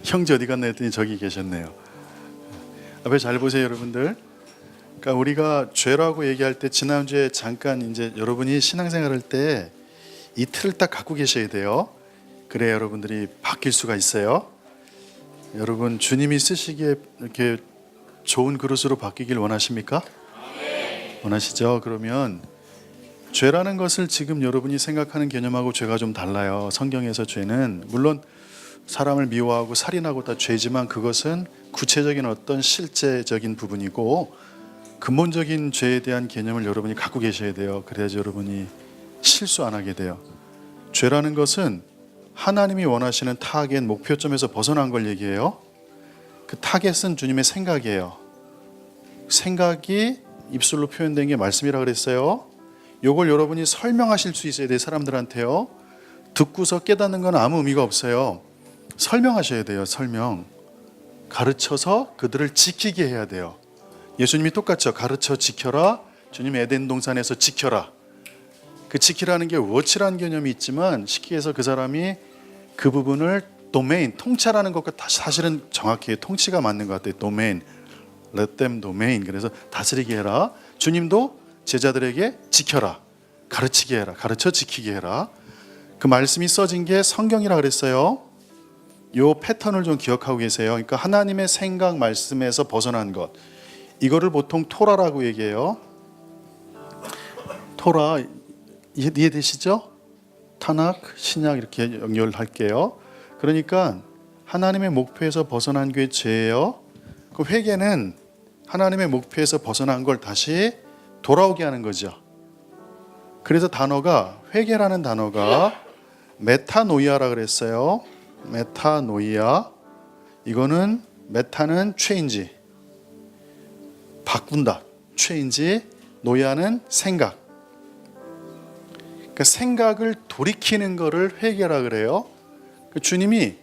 형제 어디 갔나 했더니 저기 계셨네요. 앞에 잘 보세요, 여러분들. 그러니까 우리가 죄라고 얘기할 때 지난주에 잠깐 이제 여러분이 신앙생활 할 때 이 틀을 딱 갖고 계셔야 돼요. 그래야 여러분들이 바뀔 수가 있어요. 여러분 주님이 쓰시기에 이렇게 좋은 그릇으로 바뀌길 원하십니까? 원하시죠? 그러면 죄라는 것을 지금 여러분이 생각하는 개념하고 죄가 좀 달라요. 성경에서 죄는 물론 사람을 미워하고 살인하고 다 죄지만 그것은 구체적인 어떤 실제적인 부분이고 근본적인 죄에 대한 개념을 여러분이 갖고 계셔야 돼요. 그래야지 여러분이 실수 안 하게 돼요. 죄라는 것은 하나님이 원하시는 타겟 목표점에서 벗어난 걸 얘기해요. 그 타겟은 주님의 생각이에요. 생각이 입술로 표현된 게 말씀이라 그랬어요. 이걸 여러분이 설명하실 수 있어야 돼요. 사람들한테요. 듣고서 깨닫는 건 아무 의미가 없어요. 설명하셔야 돼요. 설명. 가르쳐서 그들을 지키게 해야 돼요. 예수님이 똑같죠. 가르쳐 지켜라. 주님 에덴 동산에서 지켜라. 그 지키라는 게 워치라는 개념이 있지만 쉽게 해서 그 사람이 그 부분을 도메인, 통치라는 것과 사실은 정확히 통치가 맞는 것 같아요. 도메인, let them domain. 그래서 다스리게 해라. 주님도 제자들에게 지켜라. 가르치게 해라. 가르쳐 지키게 해라. 그 말씀이 써진 게 성경이라 그랬어요. 요 패턴을 좀 기억하고 계세요. 그러니까 하나님의 생각 말씀에서 벗어난 것. 이거를 보통 토라라고 얘기해요. 토라 이해되시죠? 타낙, 신약 이렇게 연결할게요. 그러니까 하나님의 목표에서 벗어난 게 죄예요. 그 회개는 하나님의 목표에서 벗어난 걸 다시 돌아오게 하는 거죠. 그래서 단어가 회개라는 단어가 메타노이아라 그랬어요. 메타노이아. 이거는 메타는 체인지, 바꾼다. 체인지. 노이아는 생각. 그러니까 생각을 돌이키는 거를 회개라 그래요. 주님이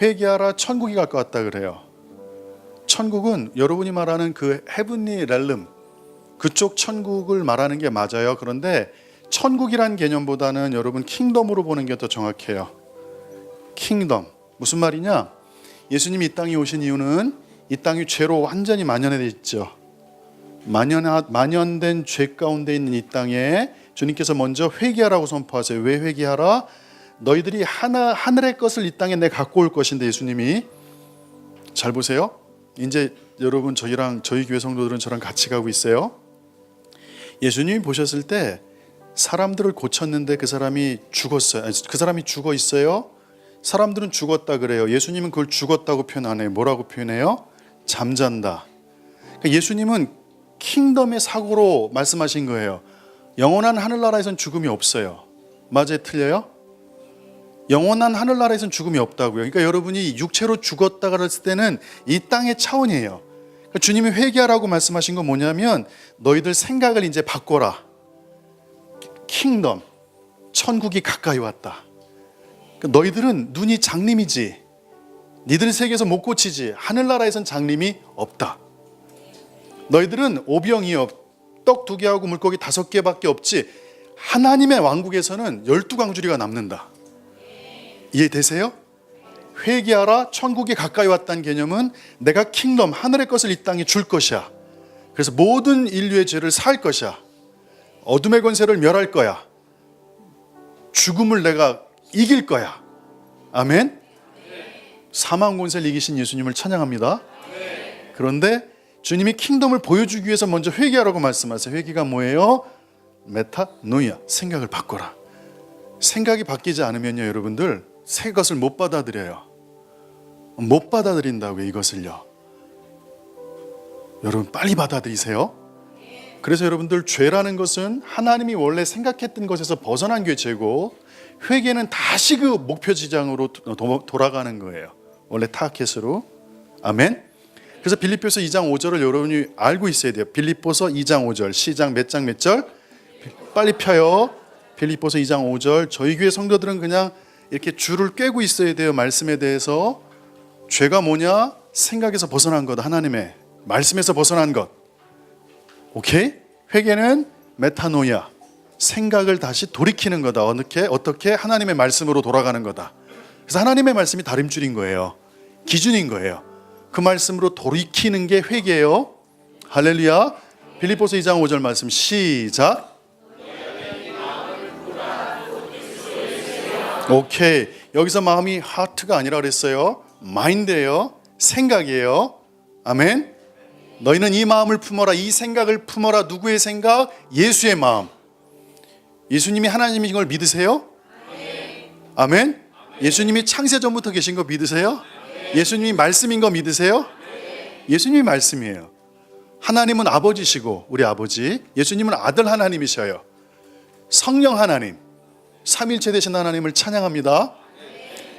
회개하라 천국이 가까웠다 그래요. 천국은 여러분이 말하는 그 헤븐리 렐름, 그쪽 천국을 말하는 게 맞아요. 그런데 천국이란 개념보다는 여러분 킹덤으로 보는 게 더 정확해요. 킹덤. 무슨 말이냐? 예수님이 이 땅에 오신 이유는 이 땅이 죄로 완전히 만연해 있죠. 만연된 죄 가운데 있는 이 땅에 주님께서 먼저 회개하라고 선포하세요. 왜 회개하라? 너희들이 하늘의 것을 이 땅에 내 갖고 올 것인데 예수님이 잘 보세요. 이제 여러분 저희 교회 성도들은 저랑 같이 가고 있어요. 예수님이 보셨을 때 사람들을 고쳤는데 그 사람이 죽었어요. 그 사람이 죽어 있어요. 사람들은 죽었다 그래요. 예수님은 그걸 죽었다고 표현 안 해요. 뭐라고 표현해요? 잠잔다. 그러니까 예수님은 킹덤의 사고로 말씀하신 거예요. 영원한 하늘나라에선 죽음이 없어요. 맞아요? 틀려요? 영원한 하늘나라에선 죽음이 없다고요. 그러니까 여러분이 육체로 죽었다 그랬을 때는 이 땅의 차원이에요. 그러니까 주님이 회개하라고 말씀하신 건 뭐냐면 너희들 생각을 이제 바꿔라. 킹덤, 천국이 가까이 왔다. 그러니까 너희들은 눈이 장님이지, 니들 세계에서 못 고치지, 하늘나라에선 장님이 없다. 너희들은 오병이업, 떡 2개하고 물고기 5개밖에 없지 하나님의 왕국에서는 12광주리가 남는다. 이해되세요? 회개하라, 천국이 가까이 왔다는 개념은 내가 킹덤, 하늘의 것을 이 땅에 줄 것이야. 그래서 모든 인류의 죄를 살 것이야. 어둠의 권세를 멸할 거야. 죽음을 내가 이길 거야. 아멘? 사망 권세를 이기신 예수님을 찬양합니다. 그런데 주님이 킹덤을 보여주기 위해서 먼저 회개하라고 말씀하세요. 회개가 뭐예요? 메타노이아, 생각을 바꿔라. 생각이 바뀌지 않으면요 여러분들 새 것을 못 받아들여요. 못 받아들인다고요. 이것을요. 여러분 빨리 받아들이세요. 그래서 여러분들 죄라는 것은 하나님이 원래 생각했던 것에서 벗어난 게 죄고 회개는 다시 그 목표 지장으로 돌아가는 거예요. 원래 타겟으로. 아멘. 그래서 빌립보서 2장 5절을 여러분이 알고 있어야 돼요. 빌립보서 2장 5절. 시작 몇 장 몇 절? 빨리 펴요. 빌립보서 2장 5절. 저희 교회 성도들은 그냥 이렇게 줄을 꿰고 있어야 돼요. 말씀에 대해서. 죄가 뭐냐? 생각에서 벗어난 것. 하나님의 말씀에서 벗어난 것. 오케이? 회개는 메타노이아. 생각을 다시 돌이키는 거다. 어떻게? 하나님의 말씀으로 돌아가는 거다. 그래서 하나님의 말씀이 다림줄인 거예요. 기준인 거예요. 그 말씀으로 돌이키는 게 회개예요. 할렐루야. 빌립보서 2장 5절 말씀 시작. 오케이. 여기서 마음이 하트가 아니라 그랬어요. 마인드예요. 생각이에요. 아멘. 너희는 이 마음을 품어라. 이 생각을 품어라. 누구의 생각? 예수의 마음. 예수님이 하나님인 걸 믿으세요? 아멘. 예수님이 창세 전부터 계신 거 믿으세요? 예수님이 말씀인 거 믿으세요? 예수님이 말씀이에요. 하나님은 아버지시고 우리 아버지, 예수님은 아들 하나님이셔요. 성령 하나님, 삼일체 되신 하나님을 찬양합니다.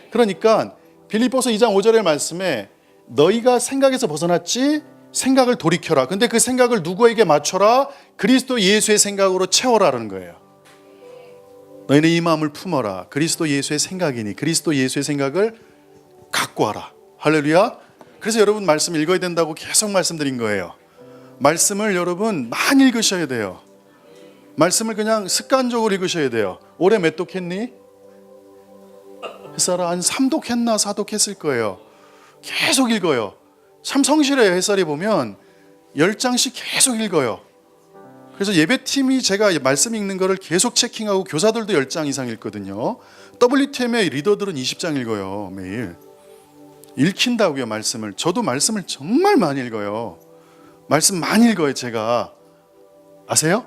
그러니까 빌립보서 2장 5절의 말씀에 너희가 생각에서 벗어났지? 생각을 돌이켜라. 근데 그 생각을 누구에게 맞춰라? 그리스도 예수의 생각으로 채워라라는 거예요. 너희는 이 마음을 품어라. 그리스도 예수의 생각이니 그리스도 예수의 생각을 갖고 와라. 할렐루야. 그래서 여러분 말씀 읽어야 된다고 계속 말씀드린 거예요. 말씀을 여러분 많이 읽으셔야 돼요. 말씀을 그냥 습관적으로 읽으셔야 돼요. 올해 몇 독 했니? 햇살아 한 3독 했나 4독 했을 거예요. 계속 읽어요. 참 성실해요. 햇살이 보면 10장씩 계속 읽어요. 그래서 예배팀이 제가 말씀 읽는 거를 계속 체킹하고 교사들도 10장 이상 읽거든요. WTM의 리더들은 20장 읽어요. 매일. 읽힌다고요. 말씀을. 저도 말씀을 정말 많이 읽어요. 말씀 많이 읽어요. 제가. 아세요?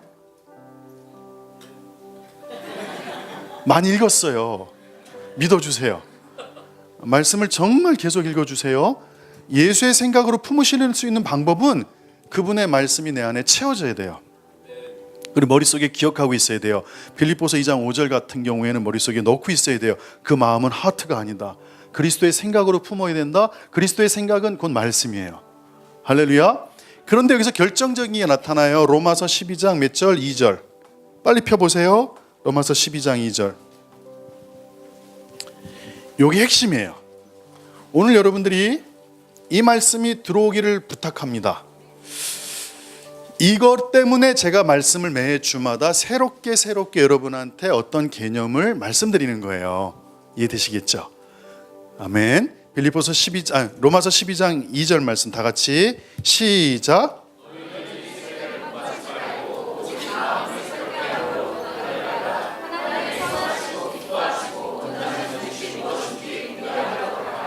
많이 읽었어요. 믿어주세요. 말씀을 정말 계속 읽어주세요. 예수의 생각으로 품으실 수 있는 방법은 그분의 말씀이 내 안에 채워져야 돼요. 그리고 머릿속에 기억하고 있어야 돼요. 빌립보서 2장 5절 같은 경우에는 머릿속에 넣고 있어야 돼요. 그 마음은 하트가 아니다. 그리스도의 생각으로 품어야 된다. 그리스도의 생각은 곧 말씀이에요. 할렐루야. 그런데 여기서 결정적인 게 나타나요. 로마서 12장 몇 절? 2절. 빨리 펴보세요. 로마서 12장 2절. 이게 핵심이에요. 오늘 여러분들이 이 말씀이 들어오기를 부탁합니다. 이것 때문에 제가 말씀을 매 주마다 새롭게 여러분한테 어떤 개념을 말씀드리는 거예요. 이해되시겠죠? 아멘. 빌립보서 12장, 로마서 12장 2절 말씀 다 같이 시작.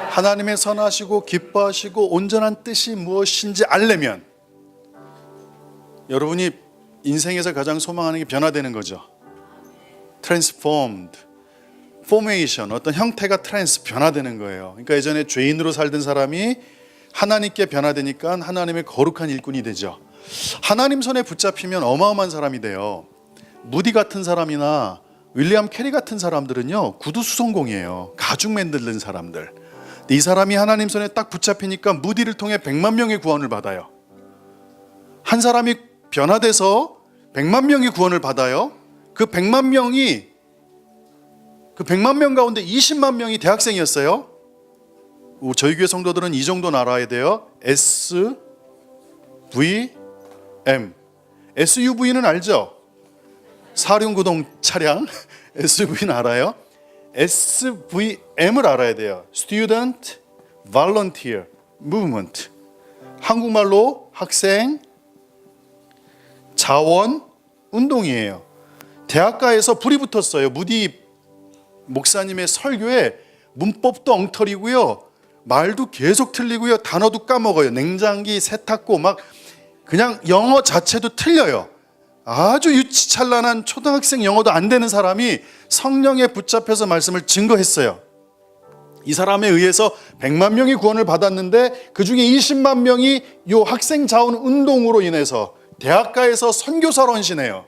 하나님의 선하시고 기뻐하시고 온전한 뜻이 무엇인지 알려면 여러분이 인생에서 가장 소망하는 게 변화되는 거죠. transformed, formation, 어떤 형태가 변화되는 거예요. 그러니까 예전에 죄인으로 살던 사람이 하나님께 변화되니까 하나님의 거룩한 일꾼이 되죠. 하나님 손에 붙잡히면 어마어마한 사람이 돼요. 무디 같은 사람이나 윌리엄 캐리 같은 사람들은요, 구두 수송공이에요. 가죽 만드는 사람들. 이 사람이 하나님 손에 딱 붙잡히니까 무디를 통해 100만 명의 구원을 받아요. 한 사람이 변화돼서 100만 명이 구원을 받아요. 그 100만 명 가운데 20만 명이 대학생이었어요. 저희 교회 성도들은 이 정도는 알아야 돼요. SVM. SUV는 알죠? 사륜구동 차량. SUV는 알아요? SVM을 알아야 돼요. Student Volunteer Movement. 한국말로 학생 자원 운동이에요. 대학가에서 불이 붙었어요. 무디 목사님의 설교에 문법도 엉터리고요. 말도 계속 틀리고요. 단어도 까먹어요. 냉장기, 세탁고 막 그냥 영어 자체도 틀려요. 아주 유치찬란한 초등학생 영어도 안 되는 사람이 성령에 붙잡혀서 말씀을 증거했어요. 이 사람에 의해서 100만 명이 구원을 받았는데 그중에 20만 명이 이 학생 자원 운동으로 인해서 대학가에서 선교사로 헌신해요.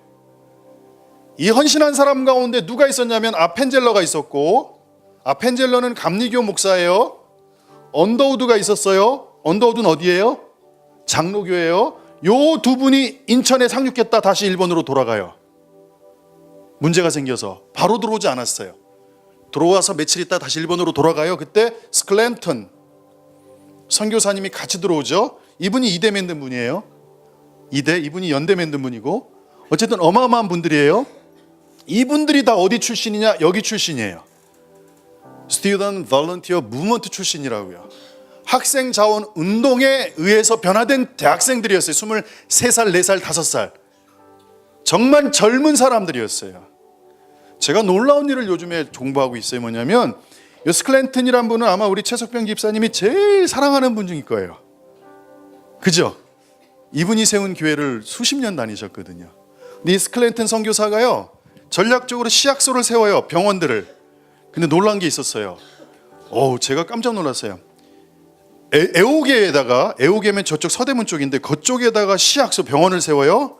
이 헌신한 사람 가운데 누가 있었냐면 아펜젤러가 있었고, 아펜젤러는 감리교 목사예요. 언더우드가 있었어요. 언더우드는 어디예요? 장로교예요. 요 두 분이 인천에 상륙했다 다시 일본으로 돌아가요. 문제가 생겨서 바로 들어오지 않았어요. 들어와서 며칠 있다 다시 일본으로 돌아가요. 그때 스클랜턴 선교사님이 같이 들어오죠. 이분이 이대 만든 분이에요. 이분이 연대 만든 분이고, 어쨌든 어마어마한 분들이에요. 이분들이 다 어디 출신이냐? 여기 출신이에요. Student Volunteer Movement 출신이라고요. 학생 자원 운동에 의해서 변화된 대학생들이었어요. 23살, 4살, 5살. 정말 젊은 사람들이었어요. 제가 놀라운 일을 요즘에 공부하고 있어요. 뭐냐면 스클랜턴이란 분은 아마 우리 최석병 집사님이 제일 사랑하는 분 중일 거예요. 그죠? 이분이 세운 교회를 수십 년 다니셨거든요. 근데 이 스클랜턴 선교사가요, 전략적으로 시약소를 세워요. 병원들을. 근데 놀란 게 있었어요. 제가 깜짝 놀랐어요. 애호개면 저쪽 서대문 쪽인데 그쪽에다가 시약소 병원을 세워요.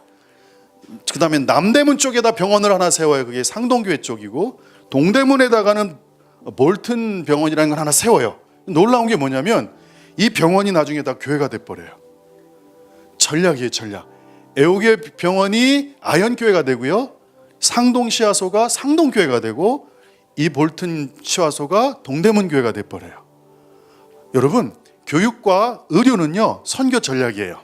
그 다음에 남대문 쪽에다 병원을 하나 세워요. 그게 상동교회 쪽이고, 동대문에다가는 볼튼 병원이라는 걸 하나 세워요. 놀라운 게 뭐냐면 이 병원이 나중에 다 교회가 돼버려요. 전략이에요, 전략. 애호개 병원이 아현교회가 되고요, 상동 시야소가 상동교회가 되고, 이 볼튼 시야소가 동대문 교회가 돼버려요. 여러분, 교육과 의료는요 선교 전략이에요.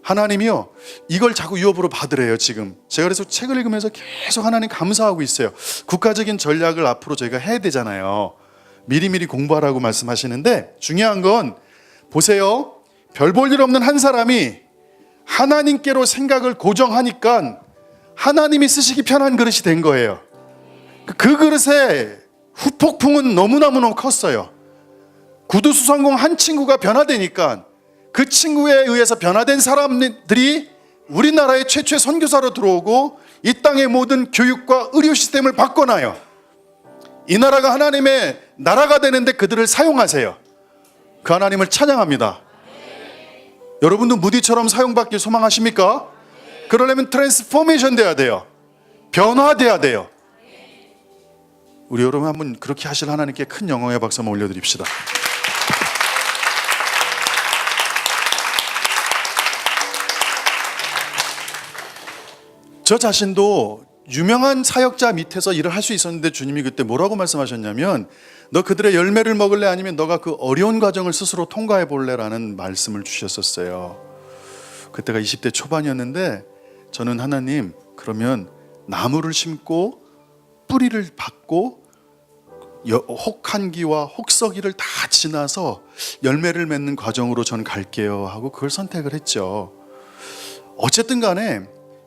하나님이요 이걸 자꾸 유업으로 받으래요. 지금 제가 그래서 책을 읽으면서 계속 하나님 감사하고 있어요. 국가적인 전략을 앞으로 저희가 해야 되잖아요. 미리미리 공부하라고 말씀하시는데, 중요한 건 보세요. 별 볼 일 없는 한 사람이 하나님께로 생각을 고정하니까 하나님이 쓰시기 편한 그릇이 된 거예요. 그 그릇에 후폭풍은 너무너무 컸어요. 구두수성공 한 친구가 변화되니까 그 친구에 의해서 변화된 사람들이 우리나라의 최초의 선교사로 들어오고 이 땅의 모든 교육과 의료 시스템을 바꿔놔요. 이 나라가 하나님의 나라가 되는데 그들을 사용하세요. 그 하나님을 찬양합니다. 여러분도 무디처럼 사용받길 소망하십니까? 그러려면 트랜스포메이션 돼야 돼요. 변화돼야 돼요. 우리 여러분 한번 그렇게 하실 하나님께 큰 영광의 박수 한번 올려드립시다. 저 자신도 유명한 사역자 밑에서 일을 할 수 있었는데 주님이 그때 뭐라고 말씀하셨냐면, 너 그들의 열매를 먹을래? 아니면 너가 그 어려운 과정을 스스로 통과해 볼래? 라는 말씀을 주셨었어요. 그때가 20대 초반이었는데 저는 하나님, 그러면 나무를 심고 뿌리를 받고 혹한기와 혹서기를 다 지나서 열매를 맺는 과정으로 저는 갈게요 하고 그걸 선택을 했죠. 어쨌든 간에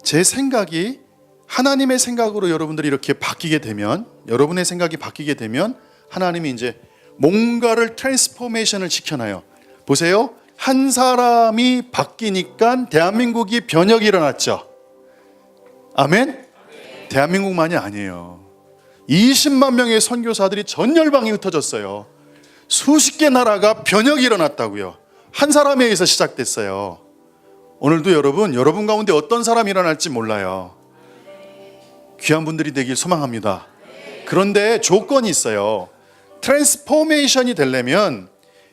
제 생각이 하나님의 생각으로 여러분들이 이렇게 바뀌게 되면, 여러분의 생각이 바뀌게 되면 하나님이 이제 뭔가를 트랜스포메이션을 시켜놔요. 보세요. 한 사람이 바뀌니까 대한민국이 변혁이 일어났죠. 아멘? 대한민국만이 아니에요. 20만 명의 선교사들이 전 열방에 흩어졌어요. 수십 개 나라가 변혁이 일어났다고요. 한 사람에 의해서 시작됐어요. 오늘도 여러분 가운데 어떤 사람이 일어날지 몰라요. 귀한 분들이 되길 소망합니다. 그런데 조건이 있어요. 트랜스포메이션이 되려면,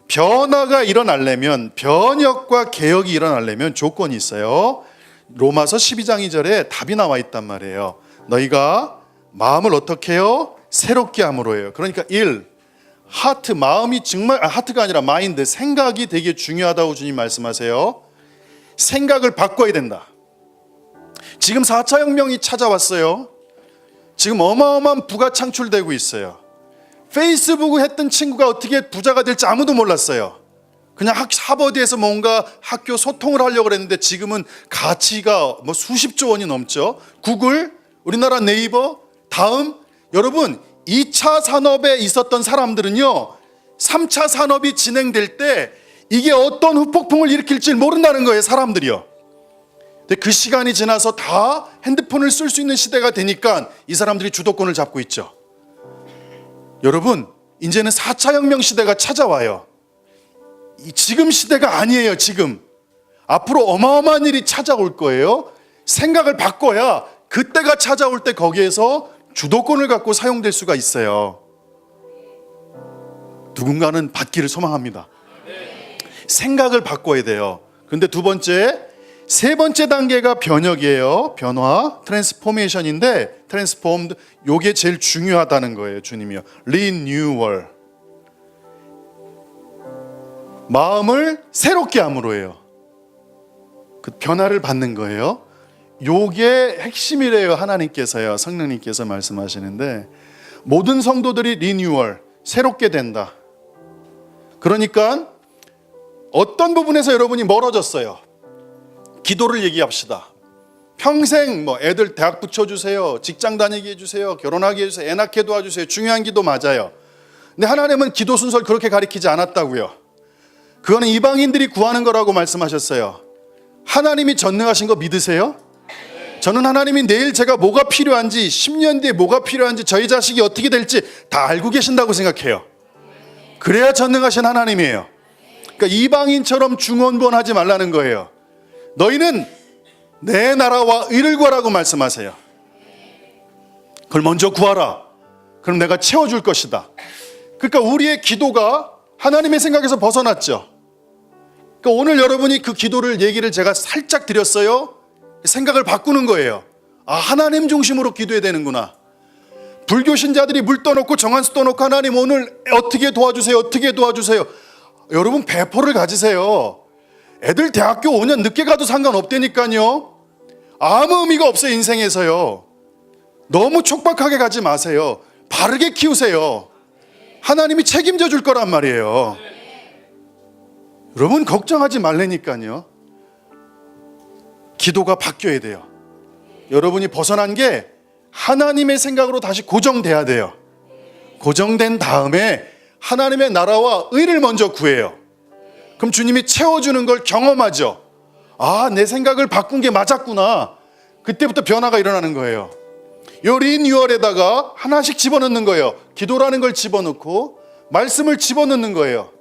변화가 일어나려면, 변혁과 개혁이 일어나려면 조건이 있어요. 로마서 12장 2절에 답이 나와 있단 말이에요. 너희가 마음을 어떻게 해요? 새롭게 함으로 해요. 그러니까 하트, 마음이 정말, 하트가 아니라 마인드, 생각이 되게 중요하다고 주님 말씀하세요. 생각을 바꿔야 된다. 지금 4차 혁명이 찾아왔어요. 지금 어마어마한 부가 창출되고 있어요. 페이스북을 했던 친구가 어떻게 부자가 될지 아무도 몰랐어요. 그냥 하버드에서 뭔가 학교 소통을 하려고 했는데 지금은 가치가 뭐 수십조 원이 넘죠. 구글, 우리나라 네이버, 다음, 여러분 2차 산업에 있었던 사람들은요 3차 산업이 진행될 때 이게 어떤 후폭풍을 일으킬지 모른다는 거예요, 사람들이요. 근데 그 시간이 지나서 다 핸드폰을 쓸 수 있는 시대가 되니까 이 사람들이 주도권을 잡고 있죠. 여러분, 이제는 4차 혁명 시대가 찾아와요. 지금 시대가 아니에요. 지금 앞으로 어마어마한 일이 찾아올 거예요. 생각을 바꿔야 그때가 찾아올 때 거기에서 주도권을 갖고 사용될 수가 있어요. 누군가는 받기를 소망합니다. 생각을 바꿔야 돼요. 근데 세 번째 단계가 변혁이에요. 변화, 트랜스포메이션인데, 트랜스폼드, 요게 제일 중요하다는 거예요. 주님이요. 리뉴얼. 마음을 새롭게 함으로 해요. 그 변화를 받는 거예요. 요게 핵심이래요. 하나님께서요. 성령님께서 말씀하시는데, 모든 성도들이 리뉴얼, 새롭게 된다. 그러니까 어떤 부분에서 여러분이 멀어졌어요. 기도를 얘기합시다. 평생 애들 대학 붙여주세요, 직장 다니게 해주세요, 결혼하게 해주세요, 애 낳게 도와주세요. 중요한 기도 맞아요. 근데 하나님은 기도 순서를 그렇게 가리키지 않았다고요. 그거는 이방인들이 구하는 거라고 말씀하셨어요. 하나님이 전능하신 거 믿으세요? 저는 하나님이 내일 제가 뭐가 필요한지, 10년 뒤에 뭐가 필요한지, 저희 자식이 어떻게 될지 다 알고 계신다고 생각해요. 그래야 전능하신 하나님이에요. 그러니까 이방인처럼 중언부언하지 말라는 거예요. 너희는 내 나라와 의를 구하라고 말씀하세요. 그걸 먼저 구하라. 그럼 내가 채워줄 것이다. 그러니까 우리의 기도가 하나님의 생각에서 벗어났죠. 그러니까 오늘 여러분이 그 기도를 얘기를 제가 살짝 드렸어요. 생각을 바꾸는 거예요. 아, 하나님 중심으로 기도해야 되는구나. 불교 신자들이 물 떠놓고 정한수 떠놓고 하나님 오늘 어떻게 도와주세요, 어떻게 도와주세요. 여러분 배포를 가지세요. 애들 대학교 5년 늦게 가도 상관없다니까요. 아무 의미가 없어요, 인생에서요. 너무 촉박하게 가지 마세요. 바르게 키우세요. 하나님이 책임져 줄 거란 말이에요. 여러분 걱정하지 말라니까요. 기도가 바뀌어야 돼요. 여러분이 벗어난 게 하나님의 생각으로 다시 고정돼야 돼요. 고정된 다음에 하나님의 나라와 의를 먼저 구해요. 그럼 주님이 채워주는 걸 경험하죠. 아, 내 생각을 바꾼 게 맞았구나. 그때부터 변화가 일어나는 거예요. 요 리뉴얼에다가 하나씩 집어넣는 거예요. 기도라는 걸 집어넣고 말씀을 집어넣는 거예요.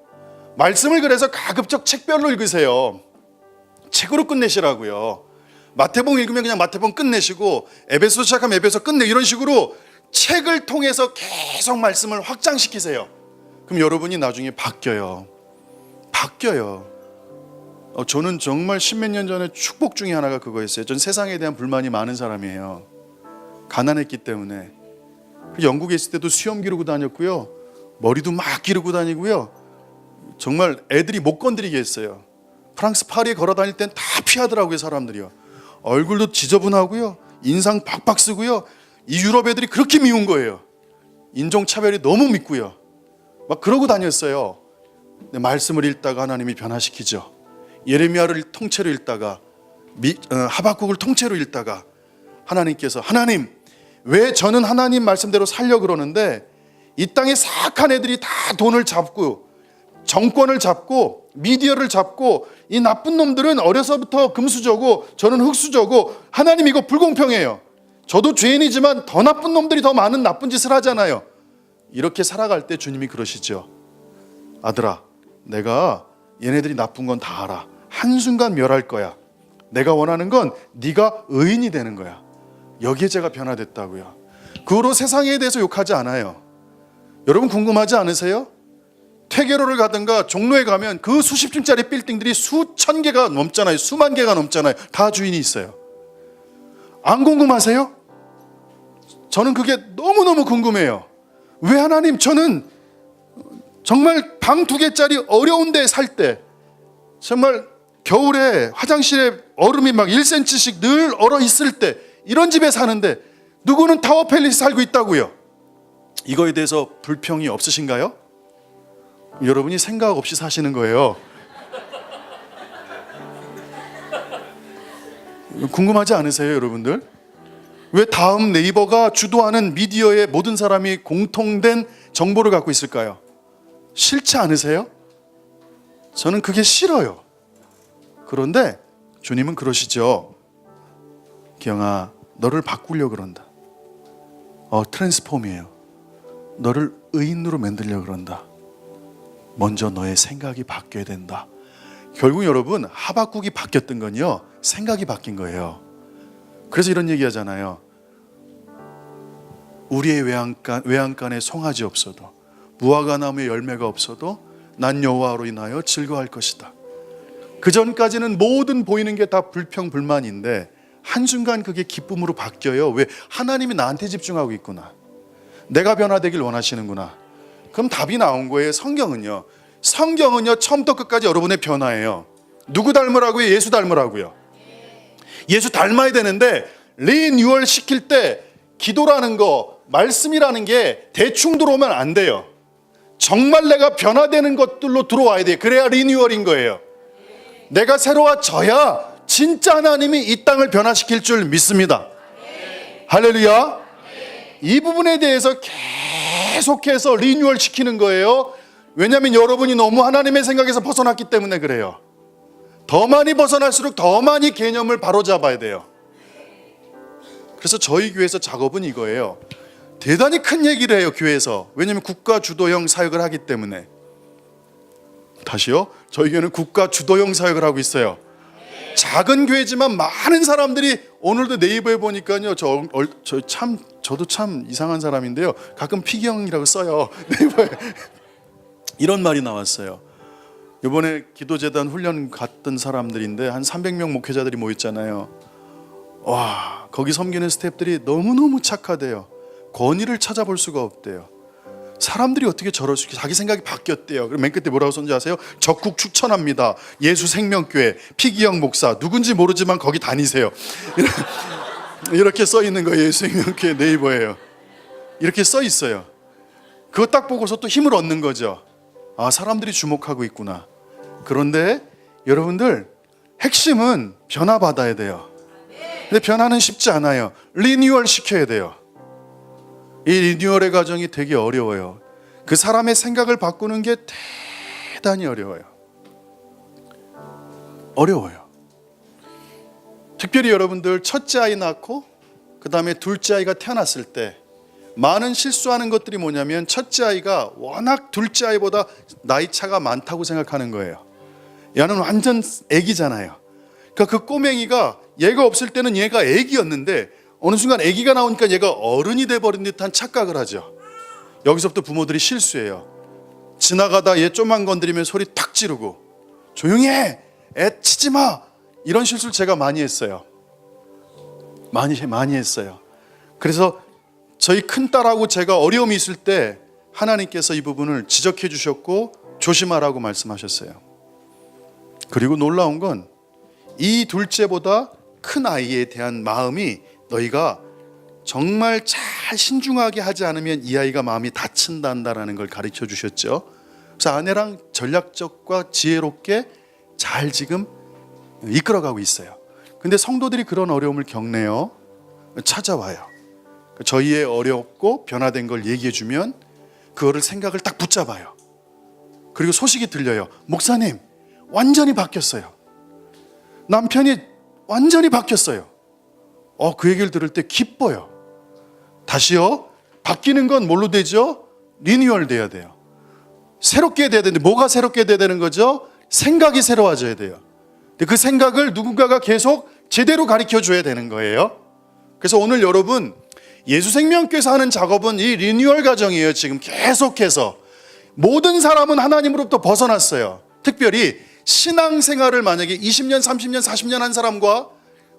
말씀을 그래서 가급적 책별로 읽으세요. 책으로 끝내시라고요. 마태복음 읽으면 그냥 마태복음 끝내시고 에베소 시작하면 에베소 끝내, 이런 식으로 책을 통해서 계속 말씀을 확장시키세요. 그럼 여러분이 나중에 바뀌어요. 저는 정말 십몇 년 전에 축복 중에 하나가 그거였어요. 전 세상에 대한 불만이 많은 사람이에요. 가난했기 때문에. 영국에 있을 때도 수염 기르고 다녔고요, 머리도 막 기르고 다니고요, 정말 애들이 못 건드리게 했어요. 프랑스 파리에 걸어 다닐 땐 다 피하더라고요, 사람들이요. 얼굴도 지저분하고요, 인상 팍팍 쓰고요. 이 유럽 애들이 그렇게 미운 거예요. 인종차별이 너무 밉고요. 막 그러고 다녔어요. 근데 말씀을 읽다가 하나님이 변화시키죠. 예레미야를 통째로 읽다가 하박국을 통째로 읽다가 하나님께서, 하나님 왜 저는 하나님 말씀대로 살려 그러는데 이 땅에 사악한 애들이 다 돈을 잡고 정권을 잡고 미디어를 잡고 이 나쁜 놈들은 어려서부터 금수저고 저는 흙수저고, 하나님 이거 불공평해요. 저도 죄인이지만 더 나쁜 놈들이 더 많은 나쁜 짓을 하잖아요. 이렇게 살아갈 때 주님이 그러시죠. 아들아, 내가 얘네들이 나쁜 건 다 알아. 한순간 멸할 거야. 내가 원하는 건 네가 의인이 되는 거야. 여기에 제가 변화됐다고요. 그 후로 세상에 대해서 욕하지 않아요. 여러분 궁금하지 않으세요? 퇴계로를 가든가 종로에 가면 그 수십 층짜리 빌딩들이 수천 개가 넘잖아요. 수만 개가 넘잖아요. 다 주인이 있어요. 안 궁금하세요? 저는 그게 너무너무 궁금해요. 왜 하나님, 저는 정말 방 2개짜리 어려운 데 살 때, 정말 겨울에 화장실에 얼음이 막 1cm씩 늘 얼어 있을 때, 이런 집에 사는데 누구는 타워 팰리스 살고 있다고요. 이거에 대해서 불평이 없으신가요? 여러분이 생각 없이 사시는 거예요. 궁금하지 않으세요, 여러분들? 왜 다음 네이버가 주도하는 미디어의 모든 사람이 공통된 정보를 갖고 있을까요? 싫지 않으세요? 저는 그게 싫어요. 그런데 주님은 그러시죠. 기영아, 너를 바꾸려고 그런다. 트랜스폼이에요. 너를 의인으로 만들려고 그런다. 먼저 너의 생각이 바뀌어야 된다. 결국 여러분, 하박국이 바뀌었던 건요, 생각이 바뀐 거예요. 그래서 이런 얘기 하잖아요. 우리의 외양간에 송아지 없어도, 무화과 나무에 열매가 없어도 난 여호와로 인하여 즐거워할 것이다. 그 전까지는 모든 보이는 게 다 불평 불만인데 한순간 그게 기쁨으로 바뀌어요. 왜? 하나님이 나한테 집중하고 있구나. 내가 변화되길 원하시는구나. 그럼 답이 나온 거예요. 성경은요 처음부터 끝까지 여러분의 변화예요. 누구 닮으라고요? 예수 닮으라고요. 예수 닮아야 되는데 리뉴얼 시킬 때 기도라는 거, 말씀이라는 게 대충 들어오면 안 돼요. 정말 내가 변화되는 것들로 들어와야 돼요. 그래야 리뉴얼인 거예요. 내가 새로워져야 진짜 하나님이 이 땅을 변화시킬 줄 믿습니다. 할렐루야. 이 부분에 대해서 계속해서 리뉴얼 시키는 거예요. 왜냐하면 여러분이 너무 하나님의 생각에서 벗어났기 때문에 그래요. 더 많이 벗어날수록 더 많이 개념을 바로잡아야 돼요. 그래서 저희 교회에서 작업은 이거예요. 대단히 큰 얘기를 해요, 교회에서. 왜냐하면 국가 주도형 사역을 하기 때문에. 다시요. 저희 교회는 국가 주도형 사역을 하고 있어요. 작은 교회지만 많은 사람들이, 오늘도 네이버에 보니까요, 저도 참 이상한 사람인데요, 가끔 피기형이라고 써요, 네이버에. 이런 말이 나왔어요. 이번에 기도재단 훈련 갔던 사람들인데 한 300명 목회자들이 모였잖아요. 와, 거기 섬기는 스태프들이 너무너무 착하대요. 권위를 찾아볼 수가 없대요. 사람들이 어떻게 저럴 수 있게, 자기 생각이 바뀌었대요. 그럼 맨 끝에 뭐라고 썼는지 아세요? 적극 추천합니다. 예수생명교회 피기영 목사, 누군지 모르지만 거기 다니세요. 이렇게 써 있는 거예요. 예수생명교회 네이버예요. 이렇게 써 있어요. 그거 딱 보고서 또 힘을 얻는 거죠. 아, 사람들이 주목하고 있구나. 그런데 여러분들, 핵심은 변화받아야 돼요. 근데 변화는 쉽지 않아요. 리뉴얼 시켜야 돼요. 이 리뉴얼의 과정이 되게 어려워요. 그 사람의 생각을 바꾸는 게 대단히 어려워요. 특별히 여러분들 첫째 아이 낳고 그 다음에 둘째 아이가 태어났을 때 많은 실수하는 것들이 뭐냐면, 첫째 아이가 워낙 둘째 아이보다 나이 차가 많다고 생각하는 거예요. 얘는 완전 애기잖아요. 그러니까 그 꼬맹이가, 얘가 없을 때는 얘가 애기였는데 어느 순간 애기가 나오니까 얘가 어른이 돼버린 듯한 착각을 하죠. 여기서부터 부모들이 실수해요. 지나가다 얘 좀만 건드리면 소리 탁 지르고, 조용히 해, 애 치지 마, 이런 실수를 제가 많이 했어요. 많이 했어요. 그래서 저희 큰딸하고 제가 어려움이 있을 때 하나님께서 이 부분을 지적해 주셨고 조심하라고 말씀하셨어요. 그리고 놀라운 건, 이 둘째보다 큰 아이에 대한 마음이, 너희가 정말 잘 신중하게 하지 않으면 이 아이가 마음이 다친다는 걸 가르쳐 주셨죠. 그래서 아내랑 전략적과 지혜롭게 잘 지금 이끌어가고 있어요. 근데 성도들이 그런 어려움을 겪네요. 찾아와요. 저희의 어렵고 변화된 걸 얘기해 주면 그거를 생각을 딱 붙잡아요. 그리고 소식이 들려요. 목사님, 완전히 바뀌었어요. 남편이 완전히 바뀌었어요. 그 얘기를 들을 때 기뻐요. 다시요, 바뀌는 건 뭘로 되죠? 리뉴얼 돼야 돼요. 새롭게 돼야 되는데, 뭐가 새롭게 돼야 되는 거죠? 생각이 새로워져야 돼요. 근데 그 생각을 누군가가 계속 제대로 가르쳐 줘야 되는 거예요. 그래서 오늘 여러분, 예수생명교회에서 하는 작업은 이 리뉴얼 과정이에요. 지금 계속해서 모든 사람은 하나님으로부터 벗어났어요. 특별히 신앙생활을 만약에 20년, 30년, 40년 한 사람과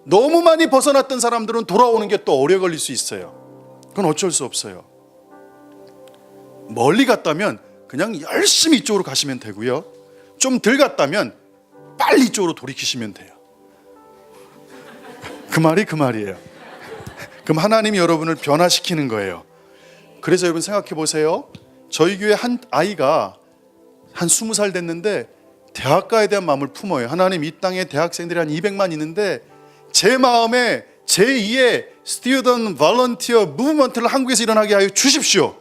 너무 많이 벗어났던 사람들은 돌아오는 게 또 오래 걸릴 수 있어요. 그건 어쩔 수 없어요. 멀리 갔다면 그냥 열심히 이쪽으로 가시면 되고요, 좀 덜 갔다면 빨리 이쪽으로 돌이키시면 돼요. 그 말이 그 말이에요. 그럼 하나님이 여러분을 변화시키는 거예요. 그래서 여러분 생각해 보세요. 저희 교회 한 아이가 한 20살 됐는데 대학가에 대한 마음을 품어요. 하나님, 이 땅에 대학생들이 한 200만 있는데 제 마음에 제2의 스튜던트 볼런티어 무브먼트를 한국에서 일어나게 하여 주십시오.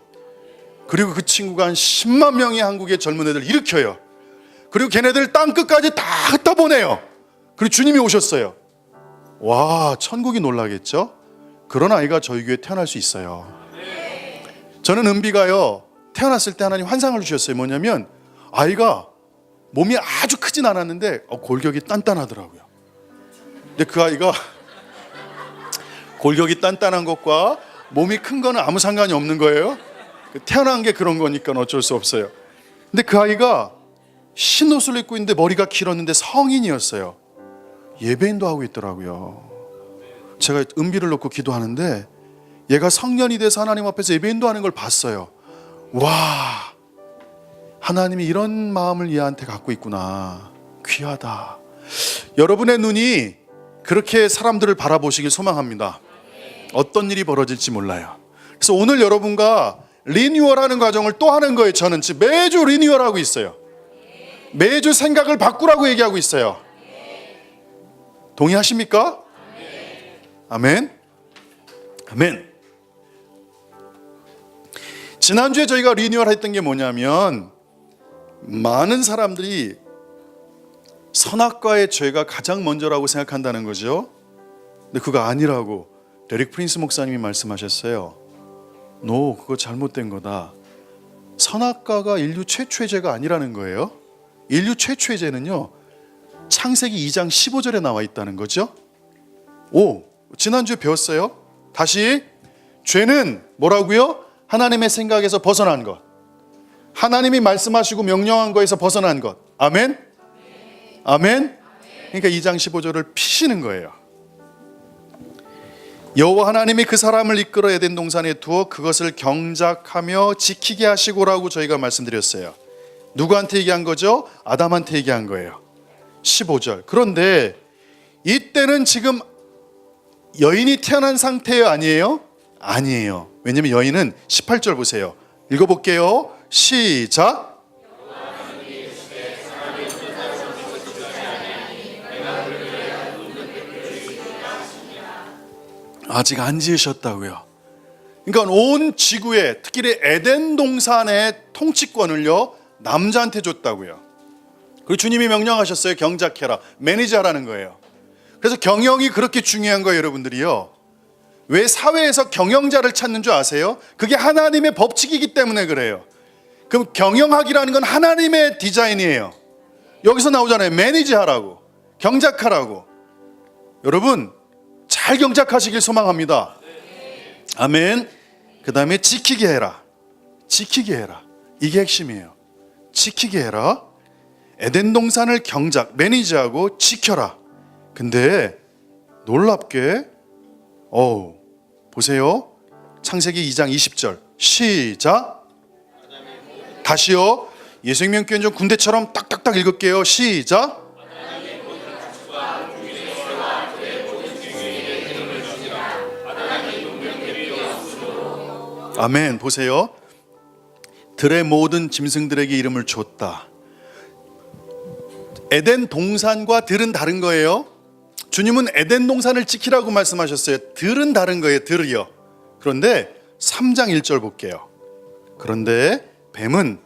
그리고 그 친구가 한 10만 명의 한국의 젊은 애들 일으켜요. 그리고 걔네들 땅끝까지 다 흩어보내요. 그리고 주님이 오셨어요. 와, 천국이 놀라겠죠? 그런 아이가 저희 교회에 태어날 수 있어요. 저는 은비가요, 태어났을 때 하나님 환상을 주셨어요. 뭐냐면, 아이가 몸이 아주 크진 않았는데 골격이 단단하더라고요. 근데 그 아이가 골격이 단단한 것과 몸이 큰 거는 아무 상관이 없는 거예요. 태어난 게 그런 거니까 어쩔 수 없어요. 근데 그 아이가 흰 옷을 입고 있는데 머리가 길었는데 성인이었어요. 예배인도 하고 있더라고요. 제가 은비를 놓고 기도하는데 얘가 성년이 돼서 하나님 앞에서 예배인도 하는 걸 봤어요. 와, 하나님이 이런 마음을 얘한테 갖고 있구나. 귀하다. 여러분의 눈이 그렇게 사람들을 바라보시길 소망합니다. 어떤 일이 벌어질지 몰라요. 그래서 오늘 여러분과 리뉴얼하는 과정을 또 하는 거예요. 저는 지금 매주 리뉴얼하고 있어요. 매주 생각을 바꾸라고 얘기하고 있어요. 동의하십니까? 아멘. 아멘. 지난주에 저희가 리뉴얼 했던 게 뭐냐면, 많은 사람들이 선악과의 죄가 가장 먼저라고 생각한다는 거죠. 근데 그거 아니라고 데릭 프린스 목사님이 말씀하셨어요. 노, 그거 잘못된 거다. 선악과가 인류 최초의 죄가 아니라는 거예요. 인류 최초의 죄는요, 창세기 2장 15절에 나와 있다는 거죠. 지난주에 배웠어요. 다시, 죄는 뭐라고요? 하나님의 생각에서 벗어난 것, 하나님이 말씀하시고 명령한 거에서 벗어난 것. 아멘? 아멘? 그러니까 2장 15절을 피시는 거예요. 여호와 하나님이 그 사람을 이끌어 에덴 동산에 두어 그것을 경작하며 지키게 하시고라고 저희가 말씀드렸어요. 누구한테 얘기한 거죠? 아담한테 얘기한 거예요. 15절. 그런데 이때는 지금 여인이 태어난 상태예요? 아니에요? 아니에요. 왜냐하면 여인은 18절 보세요. 읽어볼게요. 시작. 아직 안 지으셨다고요. 그러니까 온 지구에, 특히 에덴 동산의 통치권을요, 남자한테 줬다고요. 그리고 주님이 명령하셨어요. 경작해라, 매니저하라는 거예요. 그래서 경영이 그렇게 중요한 거예요, 여러분들이요. 왜 사회에서 경영자를 찾는 줄 아세요? 그게 하나님의 법칙이기 때문에 그래요. 그럼 경영학이라는 건 하나님의 디자인이에요. 여기서 나오잖아요. 매니저하라고, 경작하라고. 여러분, 잘 경작하시길 소망합니다. 아멘. 그 다음에 지키게 해라. 지키게 해라. 이게 핵심이에요. 지키게 해라. 에덴 동산을 경작, 매니저하고 지켜라. 근데 놀랍게 보세요. 창세기 2장 20절 시작. 다시요. 예수생명교회 좀 군대처럼 딱딱딱 읽을게요. 시작. 아멘. 보세요. 들의 모든 짐승들에게 이름을 줬다. 에덴 동산과 들은 다른 거예요. 주님은 에덴 동산을 지키라고 말씀하셨어요. 들은 다른 거예요. 들이요. 그런데 3장 1절 볼게요. 그런데 뱀은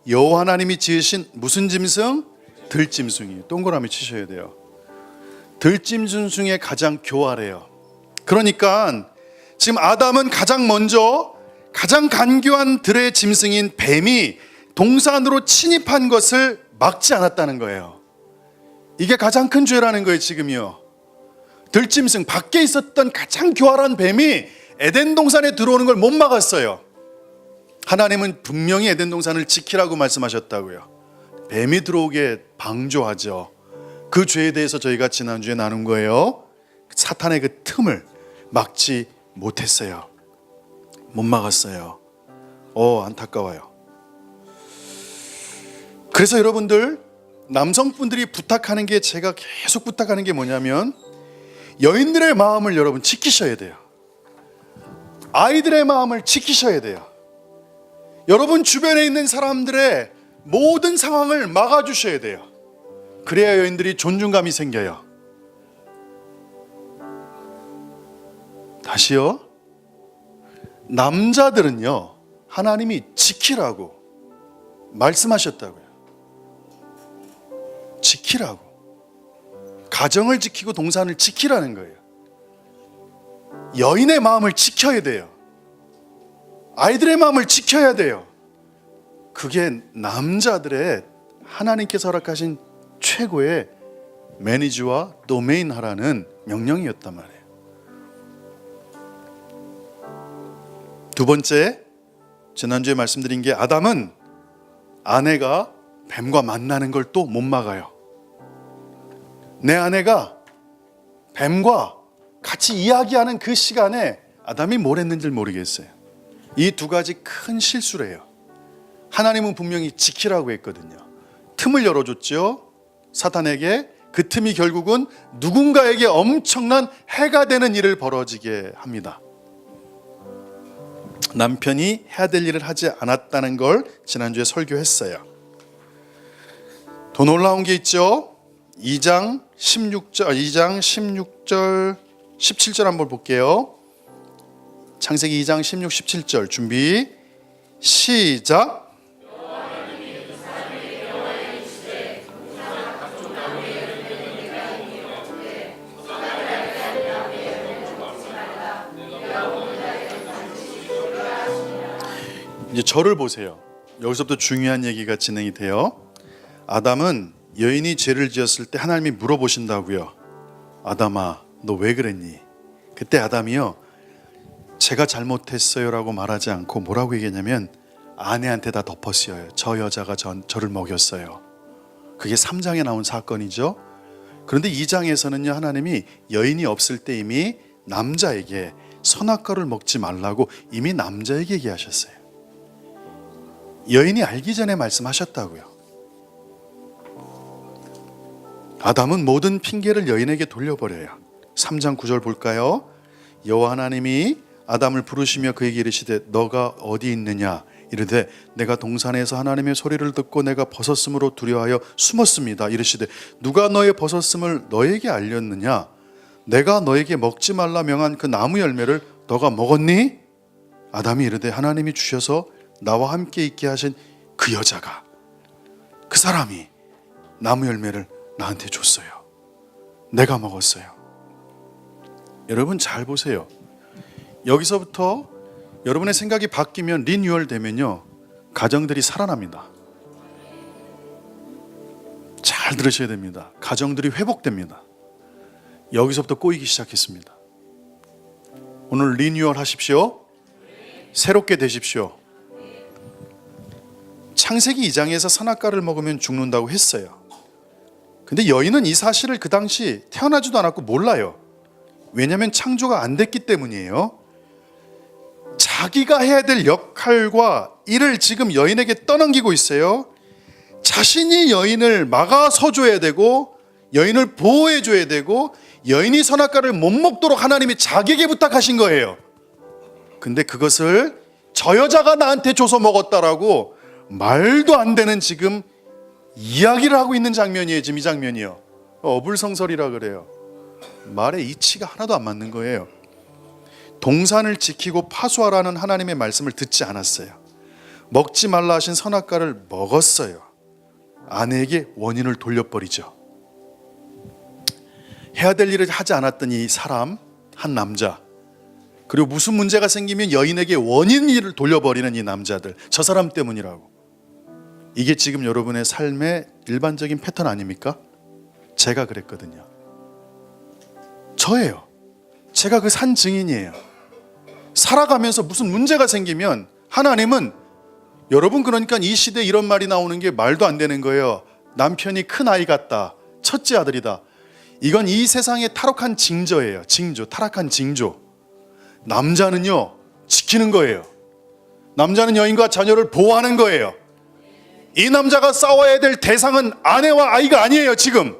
여호와 하나님이 지으신 무슨 짐승? 들짐승이에요. 동그라미 치셔야 돼요. 들짐승 중에 가장 교활해요. 그러니까 지금 아담은 가장 먼저 가장 간교한 들의 짐승인 뱀이 동산으로 침입한 것을 막지 않았다는 거예요. 이게 가장 큰 죄라는 거예요. 지금요. 들짐승, 밖에 있었던 가장 교활한 뱀이 에덴 동산에 들어오는 걸 못 막았어요. 하나님은 분명히 에덴 동산을 지키라고 말씀하셨다고요. 뱀이 들어오게 방조하죠. 그 죄에 대해서 저희가 지난주에 나눈 거예요. 사탄의 그 틈을 막지 못했어요. 못 막았어요. 안타까워요. 그래서 여러분들, 남성분들이 부탁하는 게, 제가 계속 부탁하는 게 뭐냐면, 여인들의 마음을 여러분 지키셔야 돼요. 아이들의 마음을 지키셔야 돼요. 여러분 주변에 있는 사람들의 모든 상황을 막아주셔야 돼요. 그래야 여인들이 존중감이 생겨요. 다시요. 남자들은요, 하나님이 지키라고 말씀하셨다고요. 지키라고. 가정을 지키고 동산을 지키라는 거예요. 여인의 마음을 지켜야 돼요. 아이들의 마음을 지켜야 돼요. 그게 남자들의 하나님께서 허락하신 최고의 매니저와 도메인 하라는 명령이었단 말이에요. 두 번째, 지난주에 말씀드린 게, 아담은 아내가 뱀과 만나는 걸 또 못 막아요. 내 아내가 뱀과 같이 이야기하는 그 시간에 아담이 뭘 했는지 모르겠어요. 이 두 가지 큰 실수를 해요. 하나님은 분명히 지키라고 했거든요. 틈을 열어줬죠. 사탄에게. 그 틈이 결국은 누군가에게 엄청난 해가 되는 일을 벌어지게 합니다. 남편이 해야 될 일을 하지 않았다는 걸 지난주에 설교했어요. 더 놀라운 게 있죠. 2장 16절 17절 한번 볼게요. 창세기 2장 16, 17절 준비 시작. 이제 저를 보세요. 여기서부터 중요한 얘기가 진행이 돼요. 아담은 여인이 죄를 지었을 때 하나님이 물어보신다고요. 아담아, 너 왜 그랬니? 그때 아담이요, 제가 잘못했어요 라고 말하지 않고 뭐라고 얘기했냐면 아내한테 다 덮었어요. 저 여자가 저를 먹였어요. 그게 3장에 나온 사건이죠. 그런데 2장에서는요, 하나님이 여인이 없을 때 이미 남자에게 선악과를 먹지 말라고 이미 남자에게 얘기하셨어요. 여인이 알기 전에 말씀하셨다고요. 아담은 모든 핑계를 여인에게 돌려버려요. 3장 9절 볼까요? 여호와 하나님이 아담을 부르시며 그에게 이르시되 너가 어디 있느냐 이르되 내가 동산에서 하나님의 소리를 듣고 내가 벗었음으로 두려워하여 숨었습니다. 이르시되 누가 너의 벗었음을 너에게 알렸느냐? 내가 너에게 먹지 말라 명한 그 나무 열매를 너가 먹었니? 아담이 이르되 하나님이 주셔서 나와 함께 있게 하신 그 여자가, 그 사람이 나무 열매를 나한테 줬어요. 내가 먹었어요. 여러분 잘 보세요. 여기서부터 여러분의 생각이 바뀌면, 리뉴얼 되면요, 가정들이 살아납니다. 잘 들으셔야 됩니다. 가정들이 회복됩니다. 여기서부터 꼬이기 시작했습니다. 오늘 리뉴얼 하십시오. 새롭게 되십시오. 창세기 2장에서 선악과를 먹으면 죽는다고 했어요. 근데 여인은 이 사실을 그 당시 태어나지도 않았고 몰라요. 왜냐하면 창조가 안 됐기 때문이에요. 자기가 해야 될 역할과 일을 지금 여인에게 떠넘기고 있어요. 자신이 여인을 막아서줘야 되고 여인을 보호해줘야 되고 여인이 선악과를 못 먹도록 하나님이 자기에게 부탁하신 거예요. 근데 그것을 저 여자가 나한테 줘서 먹었다라고 말도 안 되는 지금 이야기를 하고 있는 장면이에요. 지금 이 장면이요. 어불성설이라 그래요. 말의 이치가 하나도 안 맞는 거예요. 동산을 지키고 파수하라는 하나님의 말씀을 듣지 않았어요. 먹지 말라 하신 선악과를 먹었어요. 아내에게 원인을 돌려버리죠. 해야 될 일을 하지 않았던 이 사람, 한 남자, 그리고 무슨 문제가 생기면 여인에게 원인 일을 돌려버리는 이 남자들, 저 사람 때문이라고. 이게 지금 여러분의 삶의 일반적인 패턴 아닙니까? 제가 그랬거든요. 저예요. 제가 그 산 증인이에요. 살아가면서 무슨 문제가 생기면 하나님은, 여러분 그러니까 이 시대에 이런 말이 나오는 게 말도 안 되는 거예요. 남편이 큰 아이 같다, 첫째 아들이다. 이건 이 세상의 타락한 징조예요. 징조, 타락한 징조. 남자는요, 지키는 거예요. 남자는 여인과 자녀를 보호하는 거예요. 이 남자가 싸워야 될 대상은 아내와 아이가 아니에요. 지금